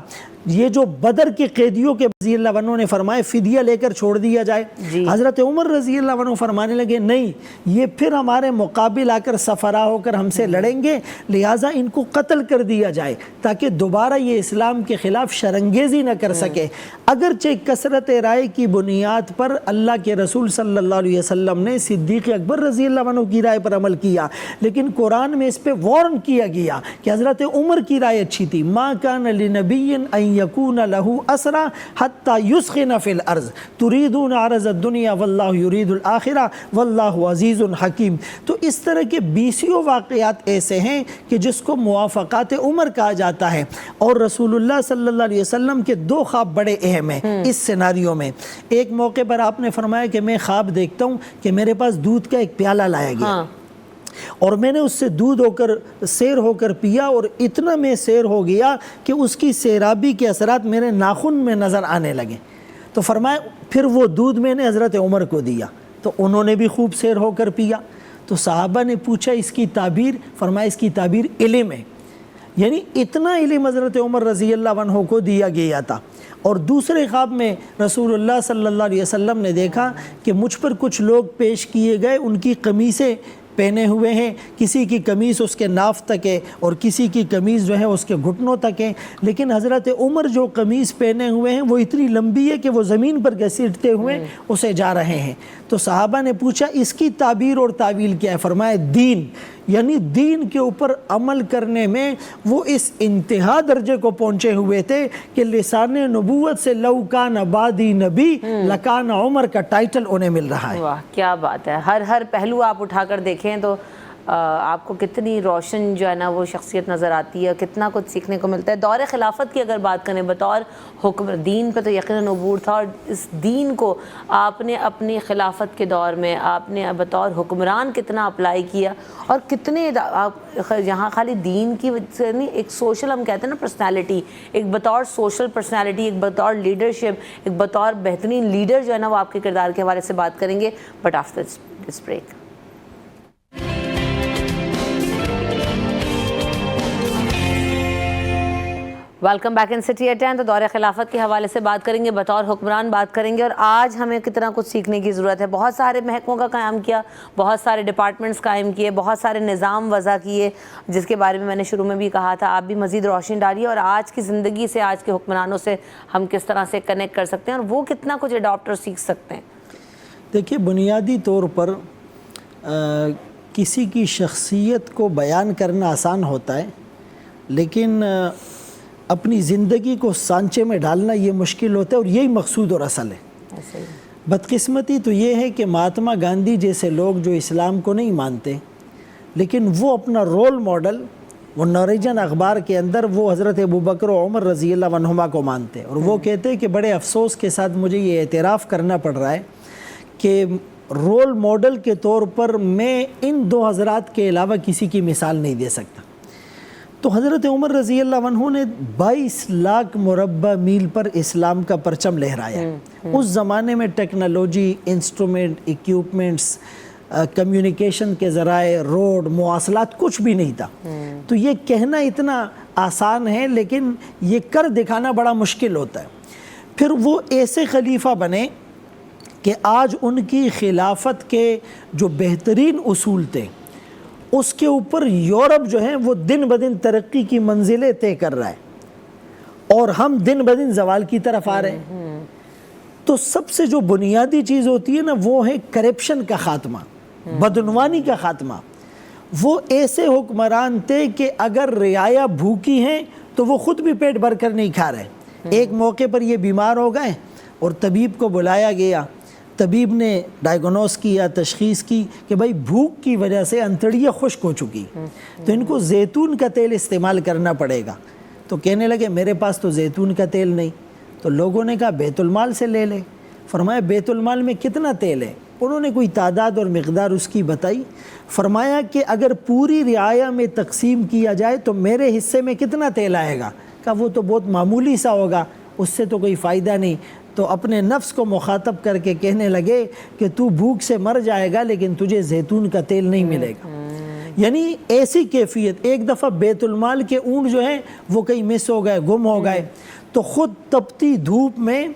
Speaker 5: یہ جو بدر کے قیدیوں کے رضی اللہ عنہ نے فرمائے فدیہ لے کر چھوڑ دیا جائے، حضرت عمر رضی اللہ عنہ فرمانے لگے نہیں، یہ پھر ہمارے مقابل آ کر سفرا ہو کر ہم سے لڑیں گے، لہٰذا ان کو قتل کر دیا جائے تاکہ دوبارہ یہ اسلام کے خلاف شرنگیزی نہ کر سکے. اگرچہ کثرت رائے کی بنیاد پر اللہ کے رسول صلی اللہ علیہ وسلم نے صدیق اکبر رضی اللہ عنہ کی رائے پر عمل کیا، لیکن قرآن میں اس پہ وارن کیا گیا کہ حضرت عمر کی رائے اچھی تھی. ما کان لنبی ان یکون لہ اسرا حتی یسخن فی الارض تریدون عرض الدنیا واللہ یرید الآخرہ واللہ عزیز حکیم. تو اس طرح کے 20 واقعات ایسے ہیں کہ جس کو موافقات عمر کہا جاتا ہے. اور رسول اللہ صلی اللہ علیہ وسلم کے 2 خواب بڑے اہم ہیں اس سیناریو میں. ایک موقع پر آپ نے فرمایا کہ میں خواب دیکھتا ہوں کہ میرے پاس دودھ کا ایک پیالہ لایا گیا اور میں نے اس سے دودھ ہو کر سیر ہو کر پیا، اور اتنا میں سیر ہو گیا کہ اس کی سیرابی کے اثرات میرے ناخن میں نظر آنے لگے. تو فرمایا پھر وہ دودھ میں نے حضرت عمر کو دیا تو انہوں نے بھی خوب سیر ہو کر پیا. تو صحابہ نے پوچھا اس کی تعبیر؟ فرمایا اس کی تعبیر علم ہے، یعنی اتنا علم حضرت عمر رضی اللہ عنہ کو دیا گیا تھا. اور دوسرے خواب میں رسول اللہ صلی اللہ علیہ وسلم نے دیکھا کہ مجھ پر کچھ لوگ پیش کیے گئے، ان کی قمیصیں پہنے ہوئے ہیں، کسی کی قمیص اس کے ناف تک ہے اور کسی کی قمیص جو ہے اس کے گھٹنوں تک ہے، لیکن حضرت عمر جو قمیص پہنے ہوئے ہیں وہ اتنی لمبی ہے کہ وہ زمین پر گھسیٹتے ہوئے اسے جا رہے ہیں. تو صحابہ نے پوچھا اس کی تعبیر اور تعویل کیا ہے؟ فرمایا دین، یعنی دین کے اوپر عمل کرنے میں وہ اس انتہا درجے کو پہنچے ہوئے تھے کہ لسان نبوت سے لو کان بعدی نبی لکان عمر کا ٹائٹل انہیں مل رہا ہے.
Speaker 1: واہ کیا بات ہے. ہر پہلو آپ اٹھا کر دیکھیں تو آپ کو کتنی روشن جو ہے نا وہ شخصیت نظر آتی ہے، کتنا کچھ سیکھنے کو ملتا ہے. دور خلافت کی اگر بات کریں بطور حکم دین پہ تو یقیناً عبور تھا، اور اس دین کو آپ نے اپنی خلافت کے دور میں آپ نے بطور حکمران کتنا اپلائی کیا، اور کتنے یہاں خالی دین کی وجہ سے نہیں، ایک سوشل ہم کہتے ہیں نا پرسنالٹی، ایک بطور سوشل پرسنالٹی، ایک بطور لیڈرشپ، ایک بطور بہترین لیڈر جو ہے نا وہ آپ کے کردار کے حوالے سے بات کریں گے. But after this break. Welcome back in city at 10. تو دور خلافت کے حوالے سے بات کریں گے، بطور حکمران بات کریں گے، اور آج ہمیں کتنا کچھ سیکھنے کی ضرورت ہے. بہت سارے محکموں کا قیام کیا، بہت سارے ڈپارٹمنٹس قائم کیے، بہت سارے نظام وضع کیے، جس کے بارے میں میں نے شروع میں بھی کہا تھا. آپ بھی مزید روشنی ڈالیے اور آج کی زندگی سے، آج کے حکمرانوں سے ہم کس طرح سے کنیکٹ کر سکتے ہیں اور وہ کتنا کچھ اڈاپٹ اور سیکھ سکتے ہیں.
Speaker 5: دیکھیے بنیادی طور پر کسی کی شخصیت کو بیان کرنا آسان ہوتا ہے، لیکن اپنی زندگی کو سانچے میں ڈالنا یہ مشکل ہوتا ہے، اور یہی مقصود اور اصل ہے. بدقسمتی تو یہ ہے کہ مہاتما گاندھی جیسے لوگ جو اسلام کو نہیں مانتے، لیکن وہ اپنا رول ماڈل وہ نارجن اخبار کے اندر وہ حضرت ابوبکر و عمر رضی اللہ عنہما کو مانتے، اور وہ کہتے کہ بڑے افسوس کے ساتھ مجھے یہ اعتراف کرنا پڑ رہا ہے کہ رول ماڈل کے طور پر میں ان 2 حضرات کے علاوہ کسی کی مثال نہیں دے سکتا. تو حضرت عمر رضی اللہ عنہ نے 22 لاکھ مربع میل پر اسلام کا پرچم لہرایا. اس زمانے میں ٹیکنالوجی، انسٹرومنٹ، ایکیوپمنٹس، کمیونیکیشن کے ذرائع، روڈ، مواصلات کچھ بھی نہیں تھا. تو یہ کہنا اتنا آسان ہے لیکن یہ کر دکھانا بڑا مشکل ہوتا ہے. پھر وہ ایسے خلیفہ بنے کہ آج ان کی خلافت کے جو بہترین اصول تھے اس کے اوپر یورپ جو ہے وہ دن بدن ترقی کی منزلیں طے کر رہا ہے اور ہم دن بدن زوال کی طرف آ رہے ہیں. تو سب سے جو بنیادی چیز ہوتی ہے نا وہ ہے کرپشن کا خاتمہ، بدعنوانی کا خاتمہ. وہ ایسے حکمران تھے کہ اگر رعایا بھوکی ہیں تو وہ خود بھی پیٹ بھر کر نہیں کھا رہے. ایک موقع پر یہ بیمار ہو گئے اور طبیب کو بلایا گیا. طبیب نے ڈائیگنوز کیا، تشخیص کی کہ بھائی بھوک کی وجہ سے انتڑیاں خشک ہو چکی تو ان کو زیتون کا تیل استعمال کرنا پڑے گا. تو کہنے لگے میرے پاس تو زیتون کا تیل نہیں. تو لوگوں نے کہا بیت المال سے لے لے. فرمایا بیت المال میں کتنا تیل ہے؟ انہوں نے کوئی تعداد اور مقدار اس کی بتائی. فرمایا کہ اگر پوری رعایا میں تقسیم کیا جائے تو میرے حصے میں کتنا تیل آئے گا؟ کہا وہ تو بہت معمولی سا ہوگا، اس سے تو کوئی فائدہ نہیں. تو اپنے نفس کو مخاطب کر کے کہنے لگے کہ تو بھوک سے مر جائے گا لیکن تجھے زیتون کا تیل نہیں ملے گا. یعنی ایسی کیفیت. ایک دفعہ بیت المال کے اونٹ جو ہیں وہ کہیں مس ہو گئے، گم ہو گئے. تو خود تپتی دھوپ میں،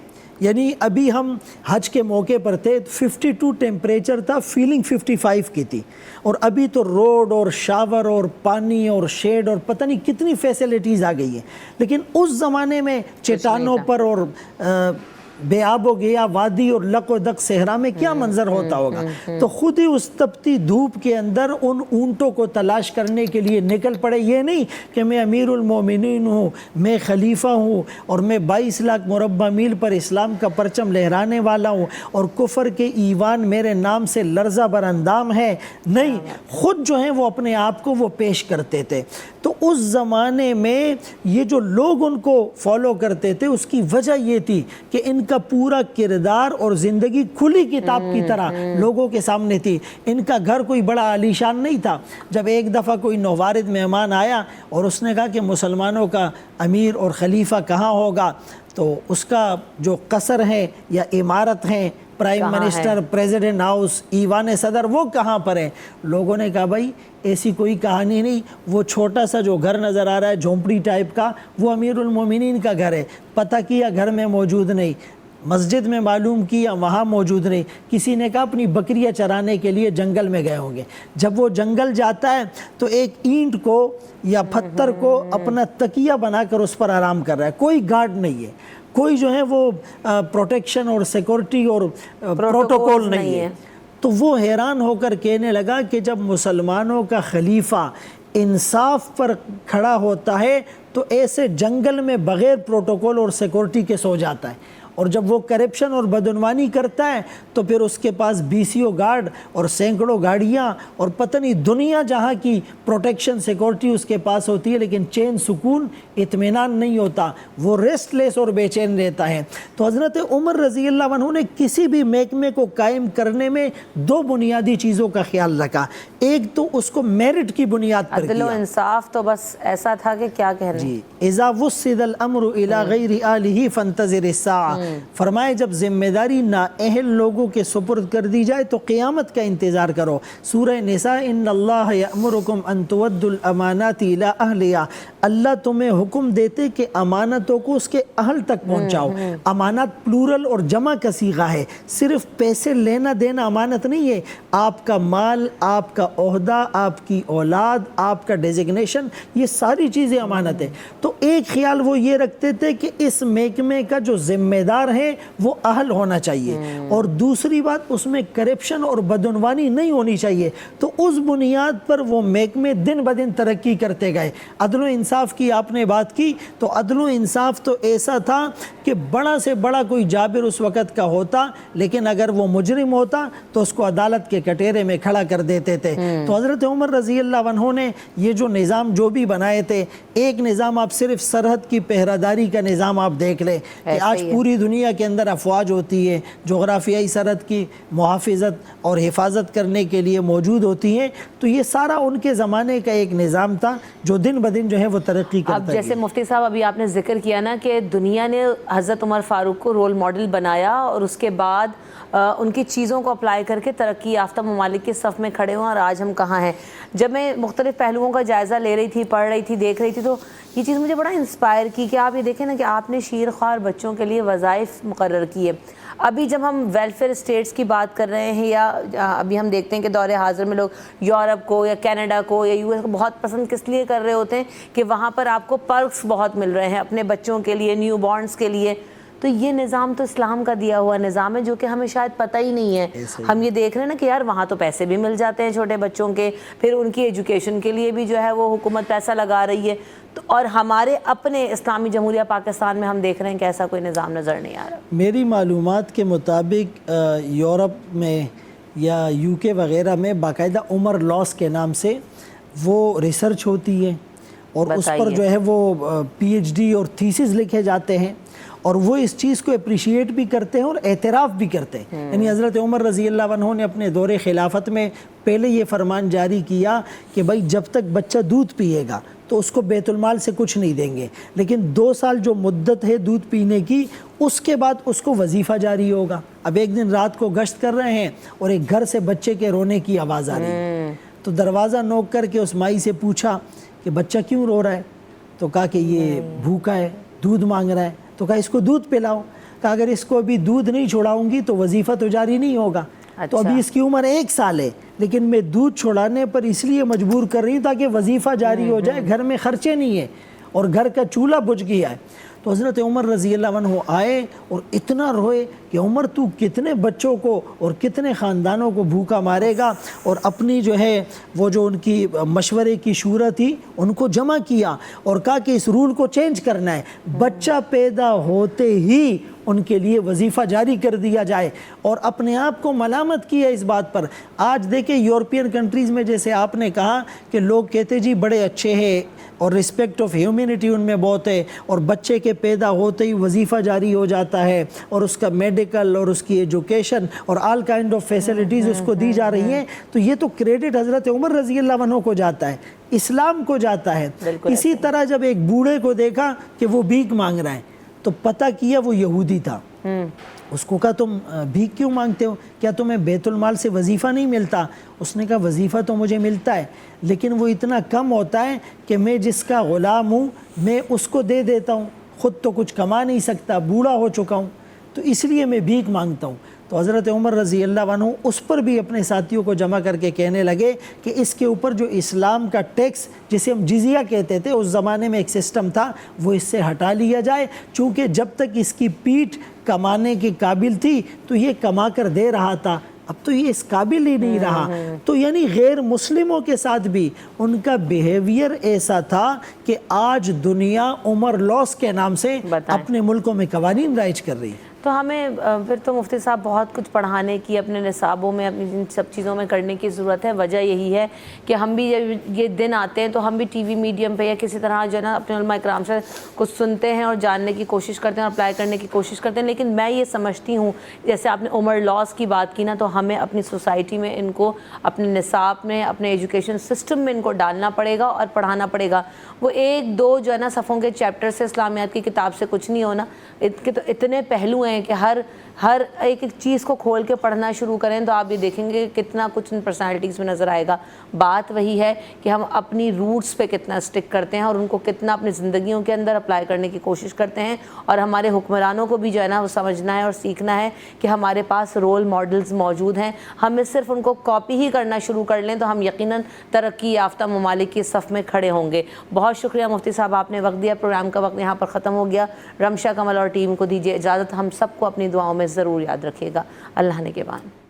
Speaker 5: یعنی ابھی ہم حج کے موقع پر تھے، 52 ٹیمپریچر تھا، فیلنگ 55 کی تھی. اور ابھی تو روڈ اور شاور اور پانی اور شیڈ اور پتہ نہیں کتنی فیسلٹیز آ گئی ہیں. لیکن اس زمانے میں چٹانوں پر اور بے آب و گیا وادی اور لق و دق صحرا میں کیا منظر ہوتا ہوگا. تو خود ہی اس تپتی دھوپ کے اندر ان اونٹوں کو تلاش کرنے کے لیے نکل پڑے. یہ نہیں کہ میں امیر المومنین ہوں، میں خلیفہ ہوں اور میں 22 لاکھ مربع میل پر اسلام کا پرچم لہرانے والا ہوں اور کفر کے ایوان میرے نام سے لرزہ بر اندام ہے. نہیں، خود جو ہیں وہ اپنے آپ کو وہ پیش کرتے تھے. تو اس زمانے میں یہ جو لوگ ان کو فالو کرتے تھے اس کی وجہ یہ تھی کہ ان کا پورا کردار اور زندگی کھلی کتاب کی طرح لوگوں کے سامنے تھی. ان کا گھر کوئی بڑا عالیشان نہیں تھا. جب ایک دفعہ کوئی نوارد مہمان آیا اور اس نے کہا کہ مسلمانوں کا امیر اور خلیفہ کہاں ہوگا، تو اس کا جو قصر ہے یا عمارت ہیں، پرائم منسٹر، پریزیڈنٹ ہاؤس، ایوان صدر، وہ کہاں پر ہیں؟ لوگوں نے کہا بھائی ایسی کوئی کہانی نہیں، وہ چھوٹا سا جو گھر نظر آ رہا ہے جھونپڑی ٹائپ کا وہ امیر المومنین کا گھر ہے. پتہ کیا گھر میں موجود نہیں، مسجد میں معلوم کیا وہاں موجود نہیں. کسی نے کہا اپنی بکریاں چرانے کے لیے جنگل میں گئے ہوں گے. جب وہ جنگل جاتا ہے تو ایک اینٹ کو یا پتھر کو اپنا تکیہ بنا کر اس پر آرام کر رہا ہے. کوئی گارڈ نہیں ہے، کوئی جو ہے وہ پروٹیکشن اور سیکورٹی اور پروٹوکول نہیں ہے. تو وہ حیران ہو کر کہنے لگا کہ جب مسلمانوں کا خلیفہ انصاف پر کھڑا ہوتا ہے تو ایسے جنگل میں بغیر پروٹوکول اور سیکورٹی کے سو جاتا ہے. اور جب وہ کرپشن اور بدعنوانی کرتا ہے تو پھر اس کے پاس BCO گارڈ اور سینکڑوں گاڑیاں اور پتہ نہیں دنیا جہاں کی پروٹیکشن سیکورٹی اس کے پاس ہوتی ہے، لیکن چین سکون اطمینان نہیں ہوتا، وہ ریسٹ لیس اور بے چین رہتا ہے. تو حضرت عمر رضی اللہ عنہ نے کسی بھی محکمے کو قائم کرنے میں 2 بنیادی چیزوں کا خیال رکھا. ایک تو اس کو میرٹ کی بنیاد پر
Speaker 1: عدل و انصاف تو بس ایسا تھا کہ کیا کہنے.
Speaker 5: جی، اذا وسد الامر الى غیر آلہ فانتظر الساعہ. فرمائے جب ذمہ داری نااہل لوگوں کے سپرد کر دی جائے تو قیامت کا انتظار کرو. سورہ نساء ان اللہ یأمرکم ان تودوا الامانات الی اہلہا. اللہ تمہیں حکم دیتے کہ امانتوں کو اس کے اہل تک پہنچاؤ. امانت پلورل اور جمع کا صیغہ ہے، صرف پیسے لینا دینا امانت نہیں ہے. آپ کا مال، آپ کا عہدہ، آپ کی اولاد، آپ کا ڈیزگنیشن، یہ ساری چیزیں امانت ہے. تو ایک خیال وہ یہ رکھتے تھے کہ اس محکمے کا جو ذمہ دار ہے وہ اہل ہونا چاہیے، اور دوسری بات اس میں کرپشن اور بدعنوانی نہیں ہونی چاہیے. تو اس بنیاد پر وہ محکمے دن بدن ترقی کرتے گئے. عدل و انصاف کی آپ نے بات کی، تو عدل و انصاف تو ایسا تھا کہ بڑا سے بڑا کوئی جابر اس وقت کا ہوتا، لیکن اگر وہ مجرم ہوتا تو اس کو عدالت کے کٹہرے میں کھڑا کر دیتے تھے. تو حضرت عمر رضی اللہ عنہ نے یہ جو نظام جو بھی بنائے تھے، ایک نظام آپ صرف سرحد کی پہرہ داری کا نظام آپ دیکھ لیں کہ آج پوری دنیا کے اندر افواج ہوتی ہے جغرافیائی سرحد کی محافظت اور حفاظت کرنے کے لیے موجود ہوتی ہیں، تو یہ سارا ان کے زمانے کا ایک نظام تھا جو دن بدن جو ہے وہ ترقی کرتا
Speaker 1: اب
Speaker 5: گیا۔
Speaker 1: جیسے مفتی صاحب ابھی آپ نے ذکر کیا نا کہ دنیا نے حضرت عمر فاروق کو رول ماڈل بنایا اور اس کے بعد ان کی چیزوں کو اپلائی کر کے ترقی یافتہ ممالک کے صف میں کھڑے ہوں، اور آج ہم کہاں ہیں۔ جب میں مختلف پہلوؤں کا جائزہ لے رہی تھی، پڑھ رہی تھی، دیکھ رہی تھی، تو یہ چیز مجھے بڑا انسپائر کی کہ آپ یہ دیکھیں نا کہ آپ نے شیر خوار بچوں کے لیے وظائف مقرر کیے۔ ابھی جب ہم ویلفیئر اسٹیٹس کی بات کر رہے ہیں، یا ابھی ہم دیکھتے ہیں کہ دور حاضر میں لوگ یورپ کو یا کینیڈا کو یا US کو بہت پسند کس لیے کر رہے ہوتے ہیں کہ وہاں پر آپ کو پرکس بہت مل رہے ہیں اپنے بچوں کے لیے، نیو بورنس کے لیے۔ تو یہ نظام تو اسلام کا دیا ہوا نظام ہے جو کہ ہمیں شاید پتہ ہی نہیں ہے۔ ہم یہ دیکھ رہے ہیں نا کہ یار وہاں تو پیسے بھی مل جاتے ہیں چھوٹے بچوں کے، پھر ان کی ایجوکیشن کے لیے بھی جو ہے وہ حکومت پیسہ لگا رہی ہے، تو اور ہمارے اپنے اسلامی جمہوریہ پاکستان میں ہم دیکھ رہے ہیں کہ ایسا کوئی نظام نظر نہیں آ رہا۔
Speaker 5: میری معلومات کے مطابق یورپ میں یا UK وغیرہ میں باقاعدہ عمر لاس کے نام سے وہ ریسرچ ہوتی ہے، اور اس پر جو ہے وہ PhD اور تھیسز لکھے جاتے ہیں، اور وہ اس چیز کو اپریشیٹ بھی کرتے ہیں اور اعتراف بھی کرتے ہیں۔ یعنی حضرت عمر رضی اللہ عنہ نے اپنے دور خلافت میں پہلے یہ فرمان جاری کیا کہ بھائی جب تک بچہ دودھ پیے گا تو اس کو بیت المال سے کچھ نہیں دیں گے، لیکن 2 سال جو مدت ہے دودھ پینے کی، اس کے بعد اس کو وظیفہ جاری ہوگا۔ اب ایک دن رات کو گشت کر رہے ہیں اور ایک گھر سے بچے کے رونے کی آواز آ رہی ہے، تو دروازہ نوک کر کے اس مائی سے پوچھا کہ بچہ کیوں رو رہا ہے؟ تو کہا کہ یہ بھوکا ہے، دودھ مانگ رہا ہے۔ تو کہا اس کو دودھ پلاؤ۔ کہا اگر اس کو ابھی دودھ نہیں چھوڑاؤں گی تو وظیفہ تو جاری نہیں ہوگا۔ تو ابھی اس کی عمر 1 سال ہے، لیکن میں دودھ چھوڑانے پر اس لیے مجبور کر رہی ہوں تاکہ وظیفہ جاری ہو جائے، گھر میں خرچے نہیں ہیں اور گھر کا چولہا بجھ گیا ہے۔ تو حضرت عمر رضی اللہ عنہ آئے اور اتنا روئے کہ عمر تو کتنے بچوں کو اور کتنے خاندانوں کو بھوکا مارے گا، اور اپنی جو ہے وہ جو ان کی مشورے کی شورا تھی ان کو جمع کیا اور کہا کہ اس رول کو چینج کرنا ہے، بچہ پیدا ہوتے ہی ان کے لیے وظیفہ جاری کر دیا جائے، اور اپنے آپ کو ملامت کیا اس بات پر۔ آج دیکھیں یورپین کنٹریز میں جیسے آپ نے کہا کہ لوگ کہتے جی بڑے اچھے ہیں اور رسپیکٹ آف ہیومینٹی ان میں بہت ہے، اور بچے کے پیدا ہوتے ہی وظیفہ جاری ہو جاتا ہے، اور اس کا میڈیکل اور اس کی ایجوکیشن اور آل کائنڈ آف فیسلٹیز اس کو دی جا رہی ہیں، تو یہ تو کریڈٹ حضرت عمر رضی اللہ عنہ کو جاتا ہے، اسلام کو جاتا ہے۔ اسی طرح جب ایک بوڑھے کو دیکھا کہ وہ بھیک مانگ رہا ہے تو پتہ کیا وہ یہودی تھا، اس کو کہا تم بھیک کیوں مانگتے ہو؟ کیا تمہیں بیت المال سے وظیفہ نہیں ملتا؟ اس نے کہا وظیفہ تو مجھے ملتا ہے، لیکن وہ اتنا کم ہوتا ہے کہ میں جس کا غلام ہوں میں اس کو دے دیتا ہوں، خود تو کچھ کما نہیں سکتا، بوڑھا ہو چکا ہوں، تو اس لیے میں بھیک مانگتا ہوں۔ تو حضرت عمر رضی اللہ عنہ اس پر بھی اپنے ساتھیوں کو جمع کر کے کہنے لگے کہ اس کے اوپر جو اسلام کا ٹیکس جسے ہم جزیہ کہتے تھے، اس زمانے میں ایک سسٹم تھا، وہ اس سے ہٹا لیا جائے، چونکہ جب تک اس کی پیٹھ کمانے کے قابل تھی تو یہ کما کر دے رہا تھا، اب تو یہ اس قابل ہی نہیں رہا۔ تو یعنی غیر مسلموں کے ساتھ بھی ان کا بیہیویئر ایسا تھا کہ آج دنیا عمر لاس کے نام سے اپنے ملکوں میں قوانین رائج کر رہی ہے۔
Speaker 1: تو ہمیں پھر تو مفتی صاحب بہت کچھ پڑھانے کی، اپنے نصابوں میں اپنی ان سب چیزوں میں کرنے کی ضرورت ہے۔ وجہ یہی ہے کہ ہم بھی یہ دن آتے ہیں تو ہم بھی ٹی وی میڈیم پہ یا کسی طرح جو ہے نا اپنے علماء کرام سے کچھ سنتے ہیں اور جاننے کی کوشش کرتے ہیں اور اپلائی کرنے کی کوشش کرتے ہیں، لیکن میں یہ سمجھتی ہوں جیسے آپ نے عمر لاس کی بات کی نا، تو ہمیں اپنی سوسائٹی میں ان کو اپنے نصاب میں، اپنے ایجوکیشن سسٹم میں ان کو ڈالنا پڑے گا اور پڑھانا پڑے گا۔ وہ 1-2 جو ہے نا صفوں کے چیپٹر سے اسلامیات کی کتاب سے کچھ نہیں ہونا، ان کے تو اتنے پہلو ہیں کہ ہر ایک چیز کو کھول کے پڑھنا شروع کریں تو آپ یہ دیکھیں گے کتنا کچھ ان پرسنالٹیز میں نظر آئے گا۔ بات وہی ہے کہ ہم اپنی روٹس پہ کتنا اسٹک کرتے ہیں اور ان کو کتنا اپنی زندگیوں کے اندر اپلائی کرنے کی کوشش کرتے ہیں، اور ہمارے حکمرانوں کو بھی جو ہے نا وہ سمجھنا ہے اور سیکھنا ہے کہ ہمارے پاس رول ماڈلز موجود ہیں، ہمیں صرف ان کو کاپی ہی کرنا شروع کر لیں تو ہم یقیناً ترقی یافتہ ممالک کی صف میں کھڑے ہوں گے۔ بہت شکریہ مفتی صاحب، آپ نے وقت دیا۔ پروگرام کا وقت یہاں پر ختم ہو گیا۔ رمشا کمل اور ٹیم کو دیجیے اجازت، ہم سب کو اپنی دعاؤں میں ضرور یاد رکھیے گا۔ اللہ نگہبان۔